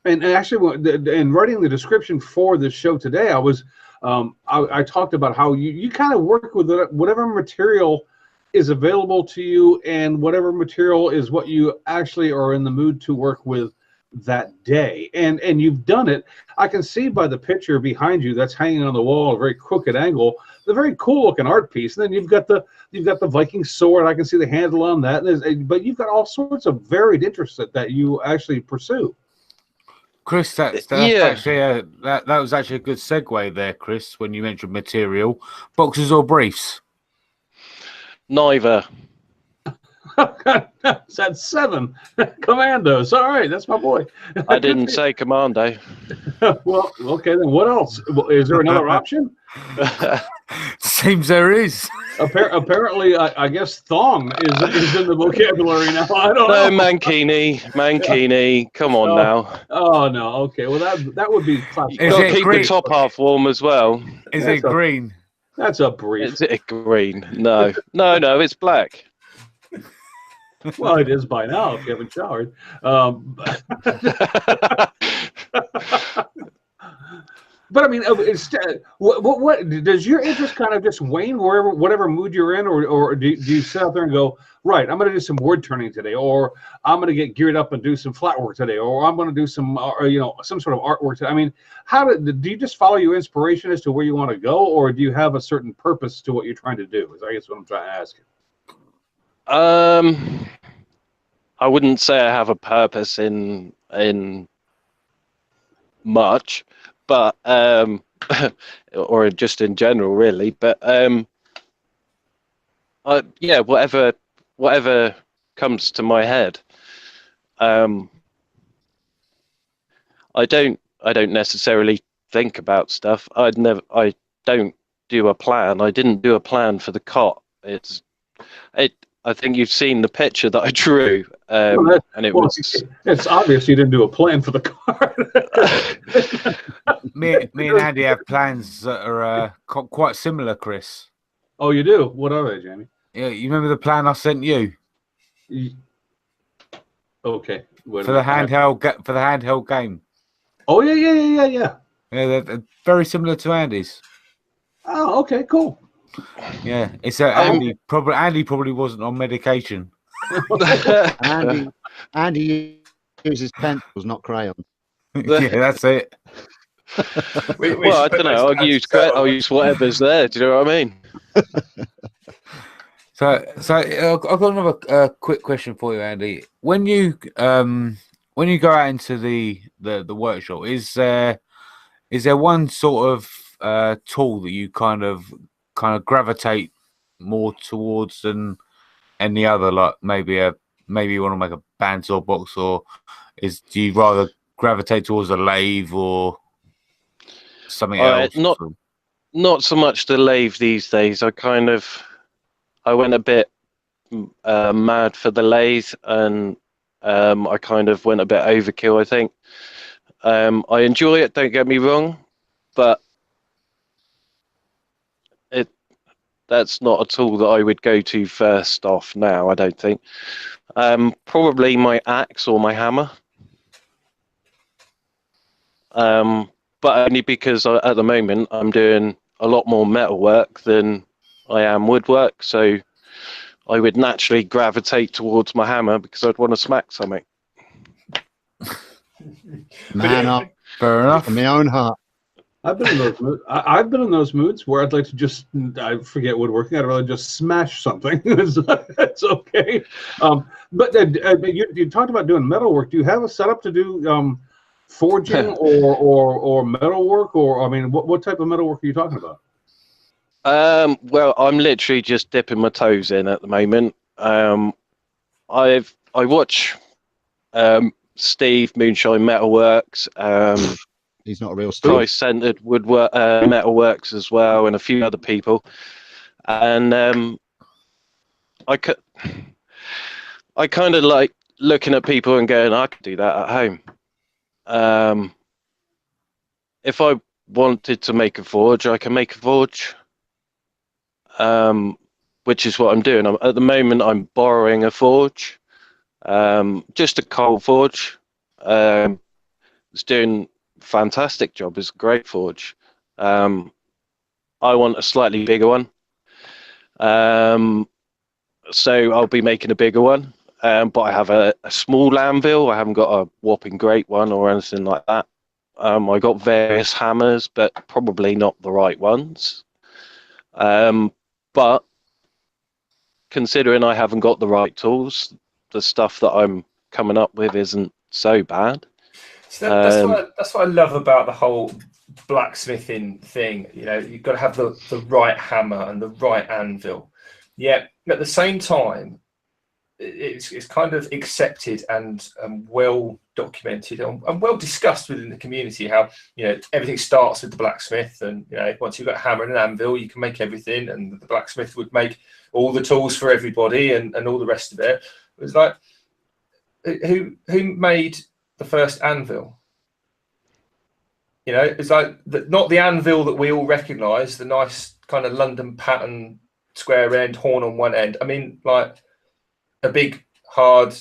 And actually, in writing the description for this show today, I talked about how you kind of work with whatever material is available to you, and whatever material is what you actually are in the mood to work with that day. And you've done it. I can see by the picture behind you that's hanging on the wall, a very crooked angle, the very cool looking art piece. And then you've got the Viking sword. I can see the handle on that. But you've got all sorts of varied interests that you actually pursue. Chris, that's actually that was actually a good segue there, Chris, when you mentioned material. Boxers or briefs? Neither. That's 7 commandos. All right, that's my boy. I didn't say commando. Well, okay, then what else? Is there another option? Seems there is. Apparently, I guess thong is in the vocabulary now. I don't know. Mankini. Come on now. Oh no. Okay. Well, that would be classic. You've got to keep the top half warm as well. Is it green? That's a brief. Is it green? No, no, it's black. Well, it is by now if you haven't showered. But I mean, what does your interest kind of just wane whatever mood you're in, or do you sit out there and go, right, I'm going to do some wood turning today, or I'm going to get geared up and do some flat work today, or I'm going to do some some sort of artwork today. I mean, do you just follow your inspiration as to where you want to go, or do you have a certain purpose to what you're trying to do? Is I guess what I'm trying to ask you. I wouldn't say I have a purpose in much, but or just in general, really. But yeah, whatever comes to my head. I don't necessarily think about stuff. I don't do a plan. I didn't do a plan for the cot. I think you've seen the picture that I drew, and it's obvious you didn't do a plan for the car. me and Andy have plans that are quite similar, Chris. Oh, you do? What are they, Jamie? Yeah, you remember the plan I sent you? Okay. For the handheld game. Oh yeah. Yeah, they're very similar to Andy's. Oh, okay, cool. Yeah, it's Andy probably wasn't on medication. Andy uses pencils, not crayons. Yeah, that's it. Well, I don't know. I'll use whatever's there. Do you know what I mean? So I've got another quick question for you, Andy. When you go out into the workshop, is there one sort of tool that you kind of gravitate more towards than any other? Like maybe you want to make a bandsaw box, or do you rather gravitate towards a lathe or something else? Not so much the lathe these days. I went a bit mad for the lathe, and I kind of went a bit overkill, I think. I enjoy it, don't get me wrong, but that's not a tool that I would go to first off now, I don't think. Probably my axe or my hammer. But only because at the moment I'm doing a lot more metal work than I am woodwork, so I would naturally gravitate towards my hammer because I'd want to smack something. Man up. Fair enough. From my own heart. I've been in those moods. I've been in those moods where I'd like to I forget woodworking. I'd rather just smash something. It's okay. But you talked about doing metal work. Do you have a setup to do forging or metal work? Or I mean, what type of metal work are you talking about? Well, I'm literally just dipping my toes in at the moment. I watch Steve Moonshine Metalworks. He's not a real Steve. Christ-centered woodwork metalworks as well, and a few other people. And I kind of like looking at people and going, I could do that at home. If I wanted to make a forge, I can make a forge. Which is what I'm doing. At the moment, I'm borrowing a forge, just a coal forge. It's doing a fantastic job. It's a great forge. I want a slightly bigger one, so I'll be making a bigger one. But I have a small anvil. I haven't got a whopping great one or anything like that. I got various hammers, but probably not the right ones. But considering I haven't got the right tools, the stuff that I'm coming up with isn't so bad. So that's what I love about the whole blacksmithing thing. You know, you've got to have the right hammer and the right anvil. Yeah, at the same time, it's kind of accepted and well documented and well discussed within the community how, you know, everything starts with the blacksmith, and, you know, once you've got a hammer and an anvil, you can make everything, and the blacksmith would make all the tools for everybody and all the rest of it. It was like, who made the first anvil? You know, it's like not the anvil that we all recognise, the nice kind of London pattern, square end, horn on one end. I mean, like a big hard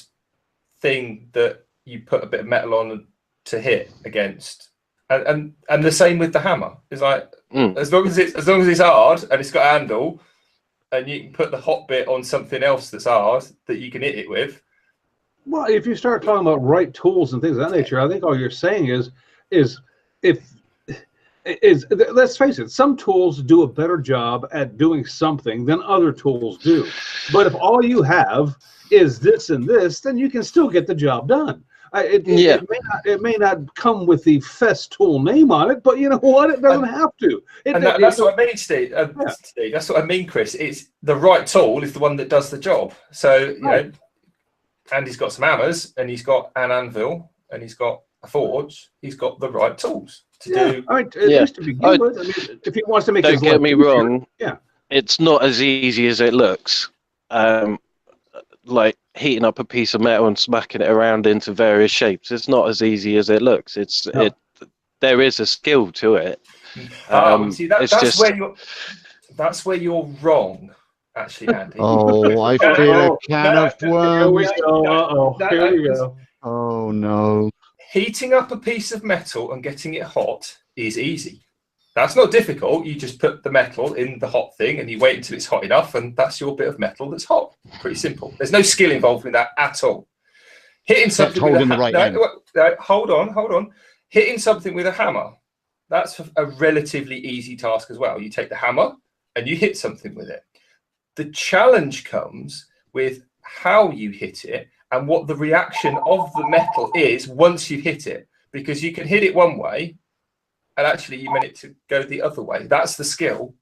thing that you put a bit of metal on to hit against, and the same with the hammer. It's like as long as it's hard and it's got a handle, and you can put the hot bit on something else that's hard that you can hit it with. Well, if you start talking about right tools and things of that nature, I think all you're saying is let's face it, some tools do a better job at doing something than other tools do. But if all you have is this and this, then you can still get the job done. It may not come with the Festool name on it, but you know what? It doesn't have to. That's what I mean, Steve. Steve. That's what I mean, Chris. It's the right tool is the one that does the job. So you know, Andy's got some hammers, and he's got an anvil, and he's got a forge. He's got the right tools to do. I mean, at least to begin with. I mean, if he wants to make his life don't get me wrong. Yeah, it's not as easy as it looks. Like heating up a piece of metal and smacking it around into various shapes. It's not as easy as it looks. There is a skill to it. See, that's where you're wrong, actually, Andy. Oh, I feel a can of worms. Here we go. Oh no. Heating up a piece of metal and getting it hot is easy. That's not difficult. You just put the metal in the hot thing and you wait until it's hot enough, and that's your bit of metal that's hot. Pretty simple. There's no skill involved in that at all. Hitting something with hold on. Hitting something with a hammer, that's a relatively easy task as well. You take the hammer and you hit something with it. The challenge comes with how you hit it and what the reaction of the metal is once you hit it, because you can hit it one way and actually you meant it to go the other way. That's the skill.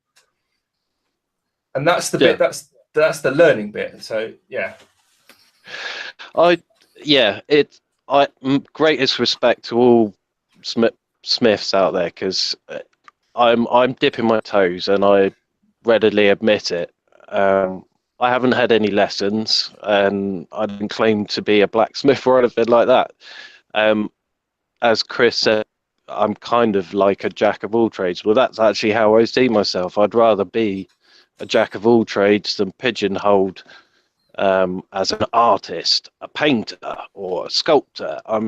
And that's the bit, that's the learning bit. So, greatest respect to all smiths out there, because I'm dipping my toes and I readily admit it. I haven't had any lessons and I didn't claim to be a blacksmith or anything like that. As Chris said, I'm kind of like a jack of all trades. Well, that's actually how I see myself. I'd rather be a jack of all trades than pigeonholed as an artist, a painter, or a sculptor. All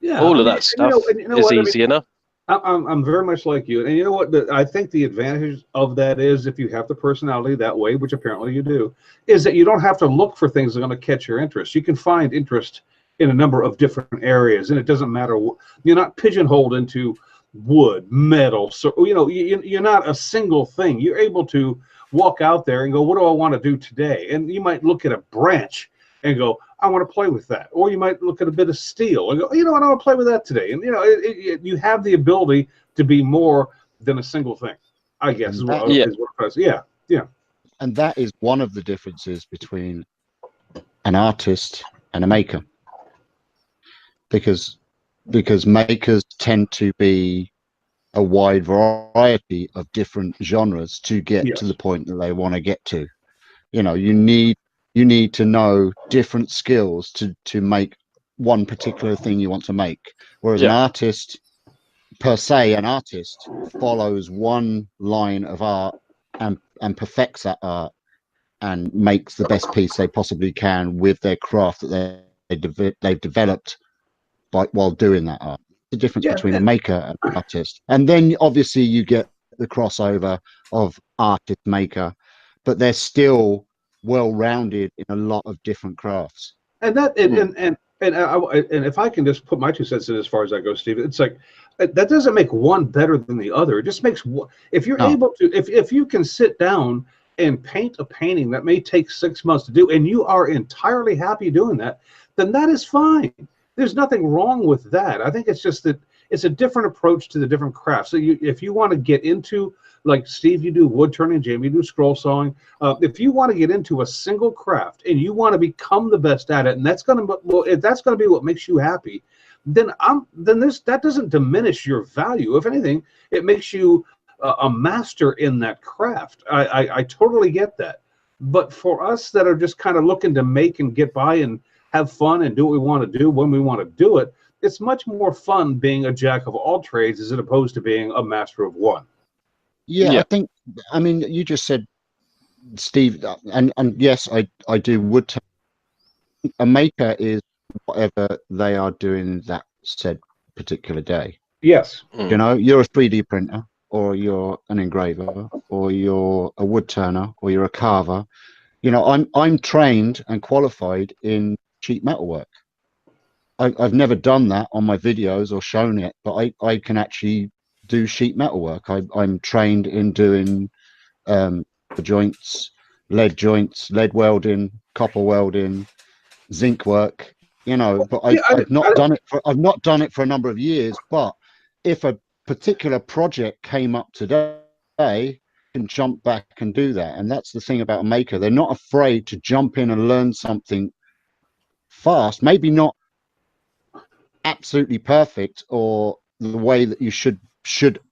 of that stuff is easy enough. I'm very much like you, and you know what? I think the advantage of that is, if you have the personality that way, which apparently you do, is that you don't have to look for things that are going to catch your interest. You can find interest in a number of different areas, and it doesn't matter. You're not pigeonholed into wood, metal. So you're not a single thing. You're able to walk out there and go, what do I want to do today? And you might look at a branch and go, I want to play with that. Or you might look at a bit of steel and go, you know what, I want to play with that today. And you have the ability to be more than a single thing, I guess. Is what I was. Yeah. And that is one of the differences between an artist and a maker. Because makers tend to be a wide variety of different genres to get to the point that they want to get to. You need to know different skills to make one particular thing you want to make. Whereas an artist follows one line of art and perfects that art and makes the best piece they possibly can with their craft that they've developed while doing that art. The difference between a maker and an artist. And then obviously you get the crossover of artist maker, but they're still well-rounded in a lot of different crafts. And if I can just put my 2 cents in as far as that goes, Steve, it's like that doesn't make one better than the other. It just makes one. If you're able to, if you can sit down and paint a painting that may take 6 months to do, and you are entirely happy doing that, then that is fine. There's nothing wrong with that. I think it's just that it's a different approach to the different crafts. So if you want to get into, like Steve, you do wood turning, Jamie, you do scroll sawing. If you want to get into a single craft and you want to become the best at it, and that's going to be what makes you happy, then that doesn't diminish your value. If anything, it makes you a master in that craft. I totally get that. But for us that are just kind of looking to make and get by and have fun and do what we want to do when we want to do it, it's much more fun being a jack of all trades as opposed to being a master of one. Yeah, I mean, you just said, Steve, and yes, I do wood. A maker is whatever they are doing that said particular day. Yes. You know, you're a 3D printer, or you're an engraver, or you're a wood turner, or you're a carver. You know, I'm trained and qualified in sheet metal work. I've never done that on my videos or shown it, but I can actually do sheet metal work. I'm trained in doing the joints, lead welding, copper welding, zinc work. You know, but I've not done it for a number of years. But if a particular project came up today, I can jump back and do that. And that's the thing about a maker. They're not afraid to jump in and learn something fast, maybe not absolutely perfect or the way that you should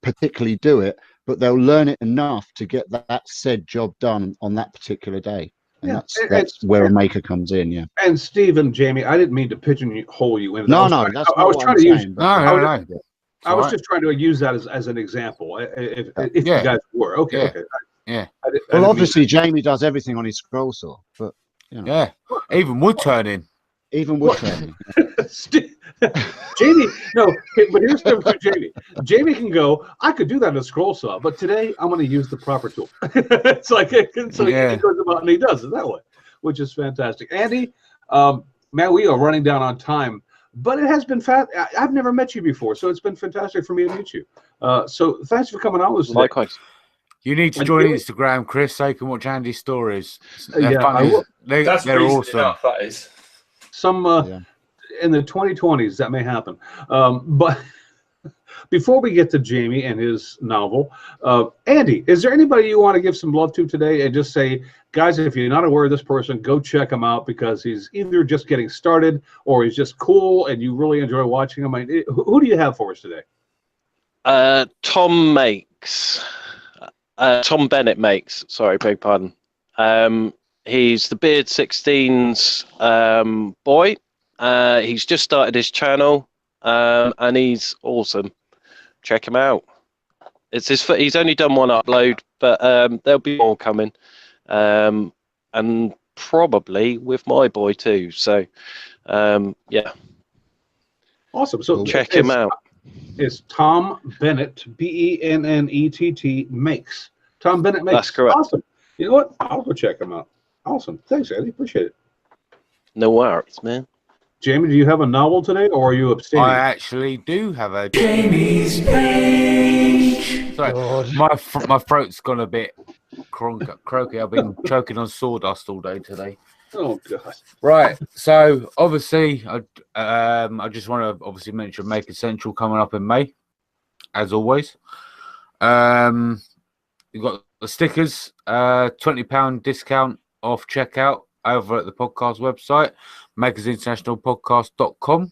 particularly do it, but they'll learn it enough to get that said job done on that particular day. And that's where a maker comes in. Yeah. And Steve and Jamie, I didn't mean to pigeonhole you into that. I was just trying to use that as an example. If you guys were okay. Well, obviously Jamie does everything on his scroll saw, but you know. Even wood turning. Jamie, no, but here's the for Jamie. Jamie can go, I could do that in a scroll saw, but today I'm going to use the proper tool. It's like, he goes about and he does it that way, which is fantastic. Andy, man, we are running down on time, but it has been I've never met you before, so it's been fantastic for me to meet you. So thanks for coming on with us today. Likewise. You need to join Instagram, Chris, so you can watch Andy's stories. They're funny. They're awesome. Enough, that is. Some in the 2020s that may happen, but before we get to Jamie and his novel, Andy, is there anybody you want to give some love to today and just say, guys, if you're not aware of this person, go check him out because he's either just getting started or he's just cool and you really enjoy watching him? I mean, who do you have for us today? Tom Bennett makes. Sorry, beg pardon. He's the Beard 16's boy. He's just started his channel, and he's awesome. Check him out. He's only done one upload, but there'll be more coming, and probably with my boy too. So, yeah. Awesome. So check him out. It's Tom Bennett, Bennett makes. Tom Bennett makes. That's correct. Awesome. You know what? I'll go check him out. Awesome. Thanks, Andy. Appreciate it. No worries, man. Jamie, do you have a novel today, or are you abstaining? I actually do have a Jamie's page. Sorry, my throat's gone a bit croaky. I've been choking on sawdust all day today. Oh God! Right. So obviously, I just want to obviously mention Make Essential coming up in May, as always. You've got the stickers, £20 discount off checkout over at the podcast website, makersinternationalpodcast.com.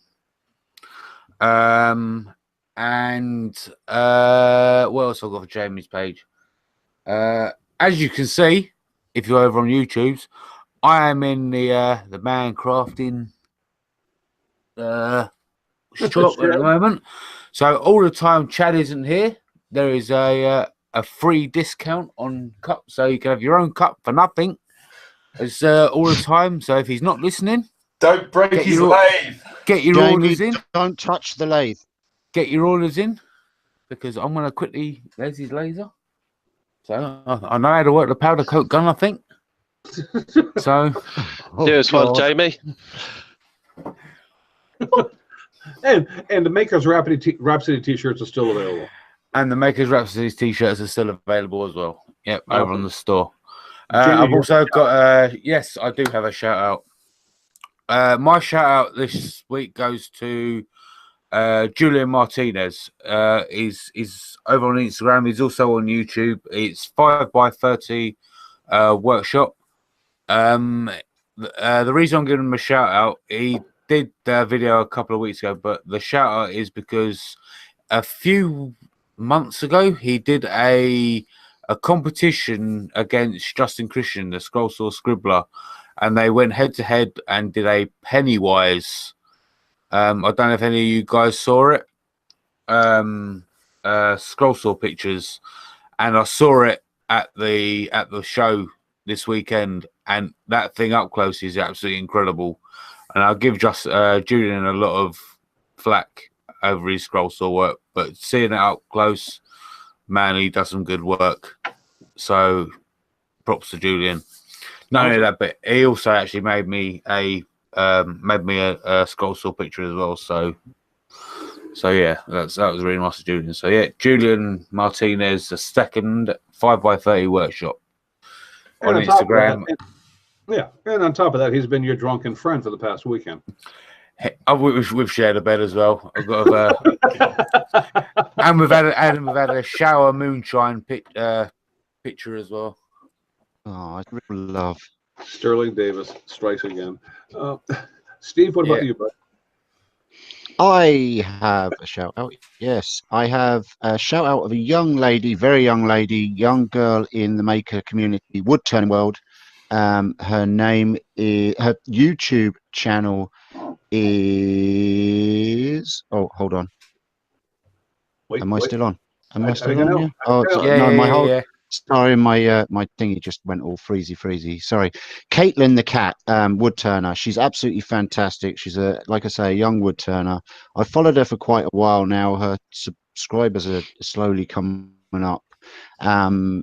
And what else I've got for Jamie's page? As you can see, if you're over on YouTube's, I am in the man crafting shop at the moment. So all the time Chad isn't here, there is a free discount on cups, so you can have your own cup for nothing. It's all the time. So if he's not listening, don't break his lathe. Get your orders in. Don't touch the lathe. Get your orders in, because I'm gonna quickly. There's his laser. So I know how to work the powder coat gun, I think. So cheers, one, Jamie. and the Makers Rhapsody t-shirts are still available. And the Makers Rhapsody t-shirts are still available as well. Yep, over on the store. I've also got yes, I do have a shout out. My shout out this week goes to Julian Martinez. He's over on Instagram. He's also on YouTube. It's 5x30 workshop. The reason I'm giving him a shout out, he did the video a couple of weeks ago, but the shout out is because a few months ago he did a competition against Justin Christian, the Scroll Saw Scribbler, and they went head to head and did a Pennywise I don't know if any of you guys saw it. Scroll Saw Pictures, and I saw it at the show this weekend, and that thing up close is absolutely incredible. And I'll give Julian a lot of flack over his Scroll Saw work, but seeing it up close, man, he does some good work. So props to Julian. Not only that, but he also actually made me a Scroll Saw picture as well. So yeah, that was really nice of Julian. So yeah, Julian Martinez, the second 5x30 workshop on Instagram. And on top of that, he's been your drunken friend for the past weekend. We've shared a bed as well. I've got and we've had a shower moonshine picture as well. Oh, I really love Sterling Davis strikes again. Steve, what about you, bud? I have a shout out. Yes, I have a shout out of a young lady, very young lady, young girl in the maker community, wood turning world. Her name is, her YouTube channel is, oh, hold on. Am I still on? Am I still on? Yeah. Oh, yeah. Sorry, my thingy just went all freezy. Sorry. Caitlin the cat, wood turner. She's absolutely fantastic. She's like I say, a young wood turner. I followed her for quite a while now. Her subscribers are slowly coming up.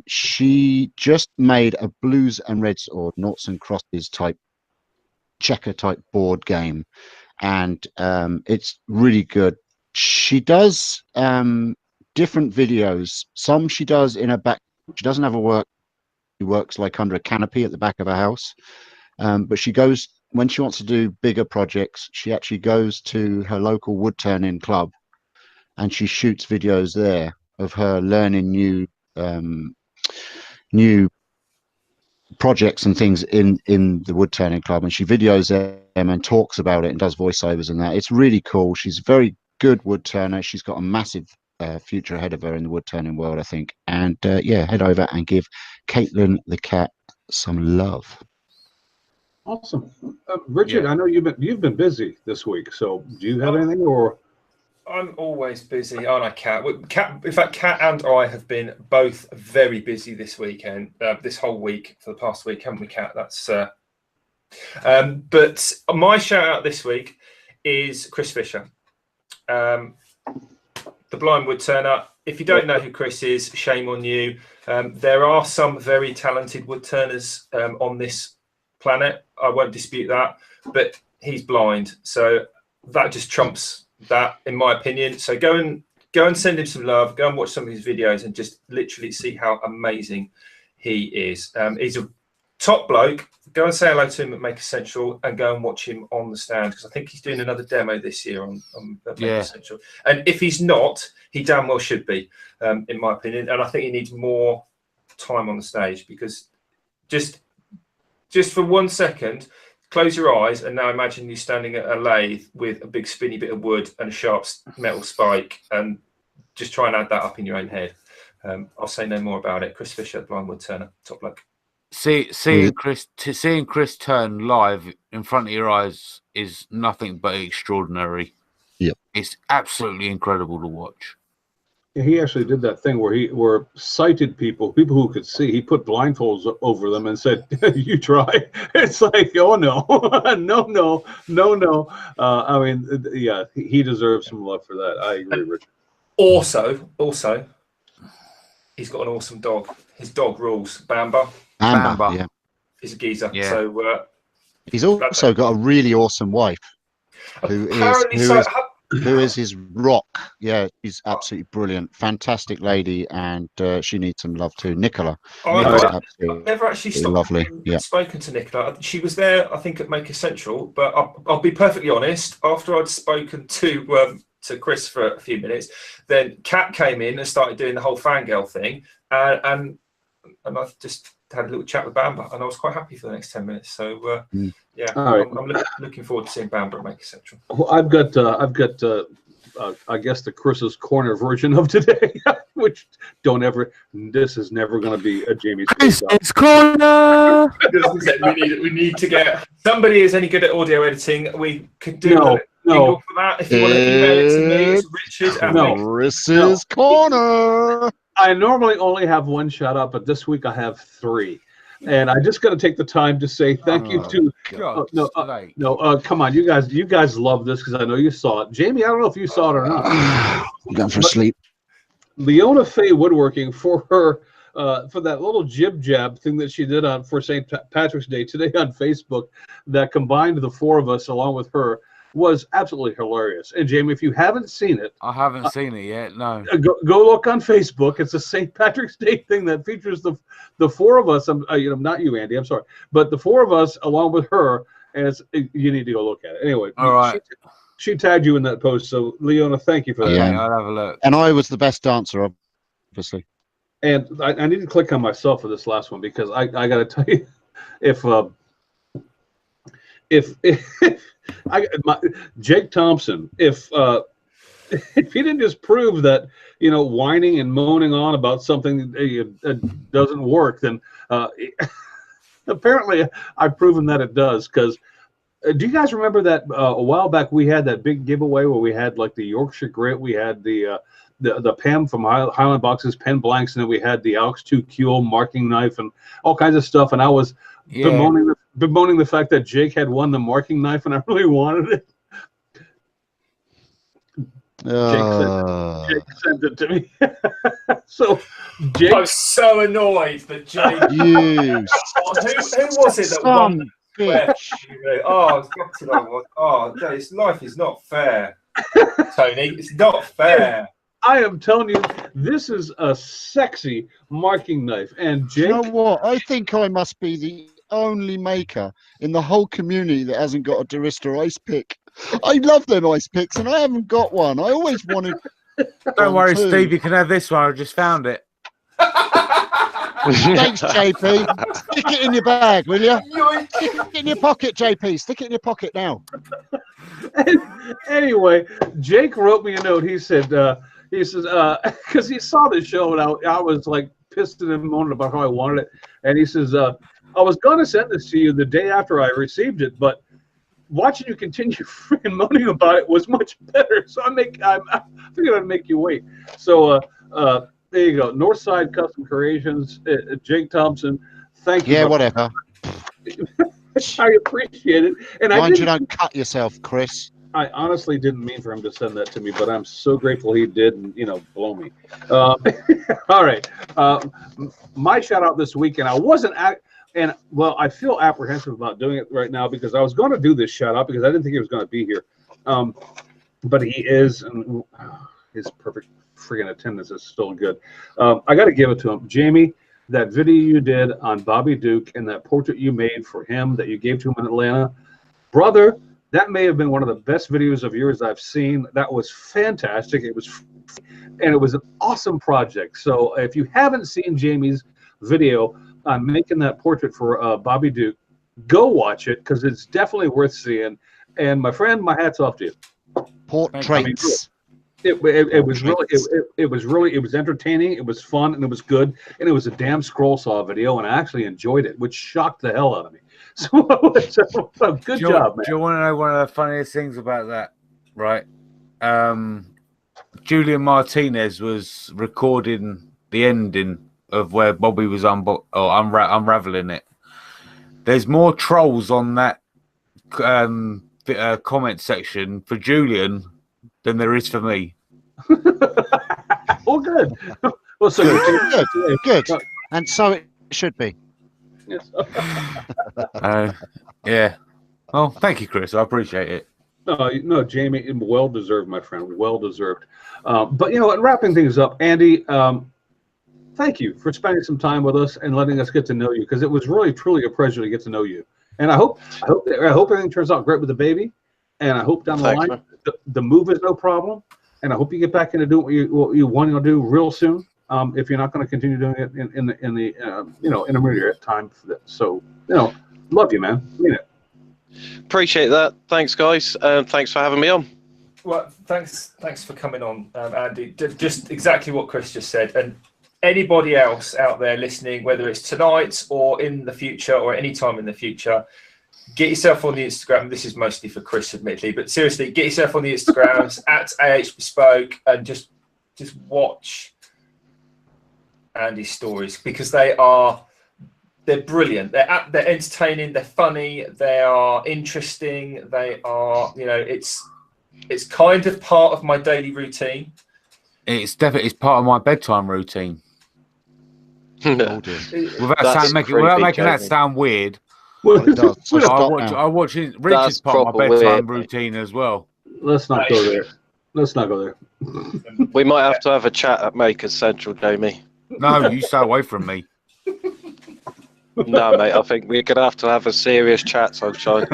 She just made a blues and reds or noughts and crosses type checker type board game, and it's really good. She does different videos. Some she does in her back. She doesn't have a work. She works like under a canopy at the back of her house. But she goes, when she wants to do bigger projects, she actually goes to her local wood turning club and she shoots videos there of her learning new projects and things in the wood turning club. And she videos them and talks about it and does voiceovers and that. It's really cool. She's a very good wood turner. She's got a massive future ahead of her in the wood turning world, I think. And yeah, head over and give Caitlin the cat some love. Awesome. Richard, I know you've been busy this week, so do you have anything? Or I'm always busy, aren't I, Kat? In fact, Kat and I have been both very busy this weekend, this whole week, for the past week, haven't we, Kat? That's but my shout out this week is Chris Fisher, the blind wood turner. If you don't know who Chris is, shame on you. There are some very talented wood turners on this planet. I won't dispute that, but he's blind, so that just trumps that, in my opinion. So go and send him some love. Go and watch some of his videos and just literally see how amazing he is. He's a top bloke. Go and say hello to him at Make Essential and go and watch him on the stand, because I think he's doing another demo this year on Make Essential. And if he's not, he damn well should be, in my opinion. And I think he needs more time on the stage, because just for 1 second, close your eyes and now imagine you standing at a lathe with a big spinny bit of wood and a sharp metal spike, and just try and add that up in your own head. I'll say no more about it. Chris Fisher, blind wood turner, top bloke. Seeing Chris turn live in front of your eyes is nothing but extraordinary. Yep. It's absolutely incredible to watch. he actually did that thing where sighted people who could see, he put blindfolds over them and said, "You try." It's like, oh no, no. I mean, yeah, he deserves some love for that. I agree, Richard. Also, he's got an awesome dog. His dog rules. Bamba. Yeah. He's a geezer. Yeah. So he's also got a really awesome wife who is his rock. Yeah, she's absolutely brilliant, fantastic lady, and she needs some love too. Nicola. I've never actually spoken to Nicola. She was there, I think, at Make Essential, but I'll be perfectly honest. After I'd spoken to Chris for a few minutes, then Kat came in and started doing the whole fangirl thing, and I've just had a little chat with Bamba, and I was quite happy for the next 10 minutes. So yeah, right. I'm looking forward to seeing Bamba at Make Essential. Well, I've got I guess the Chris's Corner version of today, which this is never going to be a Jamie's Chris's Corner. we need to get somebody who's any good at audio editing. We could do jingle for that. If you want to email it to me, it's Richard. Chris's Corner. I normally only have one shout out, but this week I have 3. And I just got to take the time to say thank you to. Come on, you guys love this because I know you saw it. Jamie, I don't know if you saw it or not. I'm going for sleep. Leona Faye Woodworking for her for that little jib jab thing that she did for St. Patrick's Day today on Facebook that combined the 4 of us along with her was absolutely hilarious. And Jamie, if you haven't seen it, I haven't seen it yet. No, go look on Facebook. It's a St. Patrick's Day thing that features the 4 of us. Not you, Andy. I'm sorry, but the 4 of us along with her. And you need to go look at it anyway. All right. She tagged you in that post, so Leona, thank you for that. Yeah, I'll have a look. And I was the best dancer, obviously. And I need to click on myself for this last one because I got to tell you, if Jake Thompson, if he didn't just prove that whining and moaning on about something doesn't work, then apparently I've proven that it does. Because do you guys remember that a while back we had that big giveaway where we had like the Yorkshire Grit, we had the Pam from Highland Boxes pen blanks, and then we had the Alex 2 Kuhl marking knife and all kinds of stuff. And I was bemoaning the fact that Jake had won the marking knife, and I really wanted it. Jake sent it to me. So Jake, I was so annoyed that Jake. You who was it that won? Bitch. This life is not fair, Tony. It's not fair. I am telling you, this is a sexy marking knife. And Jake, you know what? I think I must be the only maker in the whole community that hasn't got a Durista ice pick. I love them ice picks, and I haven't got one. I always wanted. Don't worry, Steve. You can have this one. I just found it. Thanks, JP. Stick it in your bag, will you? Stick it in your pocket, JP. Stick it in your pocket now. Anyway, Jake wrote me a note. He says, because he saw the show, and I was like pissed at him, moaning about how I wanted it. And he says, I was going to send this to you the day after I received it, but watching you continue freaking moaning about it was much better. So I figured I'd make you wait. So there you go. Northside Custom Creations, Jake Thompson. Thank you. Yeah, whatever. I appreciate it. And mind you don't cut yourself, Chris. I honestly didn't mean for him to send that to me, but I'm so grateful he did, and blow me. All right. My shout out this week, and I wasn't I feel apprehensive about doing it right now because I was going to do this shout out because I didn't think he was going to be here. But he is, and his perfect friggin' attendance is still good. I got to give it to him. Jamie, that video you did on Bobby Duke and that portrait you made for him that you gave to him in Atlanta, brother, that may have been one of the best videos of yours I've seen. That was fantastic. It was an awesome project. So if you haven't seen Jamie's video on making that portrait for Bobby Duke, go watch it because it's definitely worth seeing. And my friend, my hat's off to you. Portraits. It was entertaining, it was fun, and it was good, and it was a damn scroll saw video, and I actually enjoyed it, which shocked the hell out of me. So good job, man. Do you want to know one of the funniest things about that? Right, Julian Martinez was recording the ending of where Bobby was unraveling it. There's more trolls on that comment section for Julian than there is for me. Oh, good. Well, so good. And so it should be. Yes. Yeah. Well, thank you, Chris. I appreciate it. No, Jamie, well deserved, my friend. Well deserved. But and wrapping things up, Andy, thank you for spending some time with us and letting us get to know you because it was really, truly a pleasure to get to know you. And I hope everything turns out great with the baby. And I hope down the line the move is no problem. And I hope you get back into doing what you want to do real soon. If you're not going to continue doing it in the intermediate time for that. So love you, man. I mean it. Appreciate that. Thanks, guys. Thanks for having me on. Well, thanks for coming on, Andy. Just exactly what Chris just said. And anybody else out there listening, whether it's tonight or in the future or any time in the future, get yourself on the Instagram. This is mostly for Chris, admittedly, but seriously, get yourself on the Instagrams at Bespoke and just watch Andy's stories, because they're brilliant. They're entertaining. They're funny. They are interesting. They are, it's kind of part of my daily routine. It's part of my bedtime routine. Without making that sound weird. Well, it does. I watch it. Richard's part of my bedtime routine as well. Let's not go there. We might have to have a chat at Makers Central, Jamie. No, you stay away from me. No, mate, I think we're going to have a serious chat, Sunshine.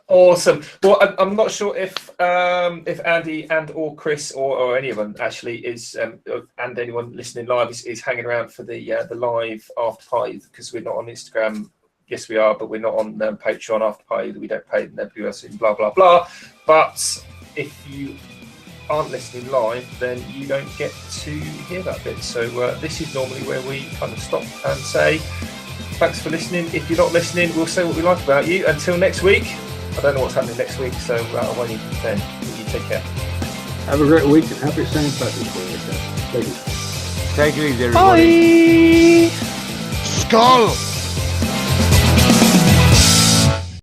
Awesome. Well, I'm not sure if Andy and or Chris or anyone actually is and anyone listening live is hanging around for the live after party, because we're not on Instagram. Yes, we are, but we're not on Patreon after party. We don't pay them, blah blah blah. But if you aren't listening live, then you don't get to hear that bit. So this is normally where we kind of stop and say thanks for listening. If you're not listening, we'll say what we like about you. Until next week. I don't know what's happening next week, so I won't even then. You take care. Have a great week and happy St. Patrick's Day. Thank you. Take it easy, everybody. Bye. Skull.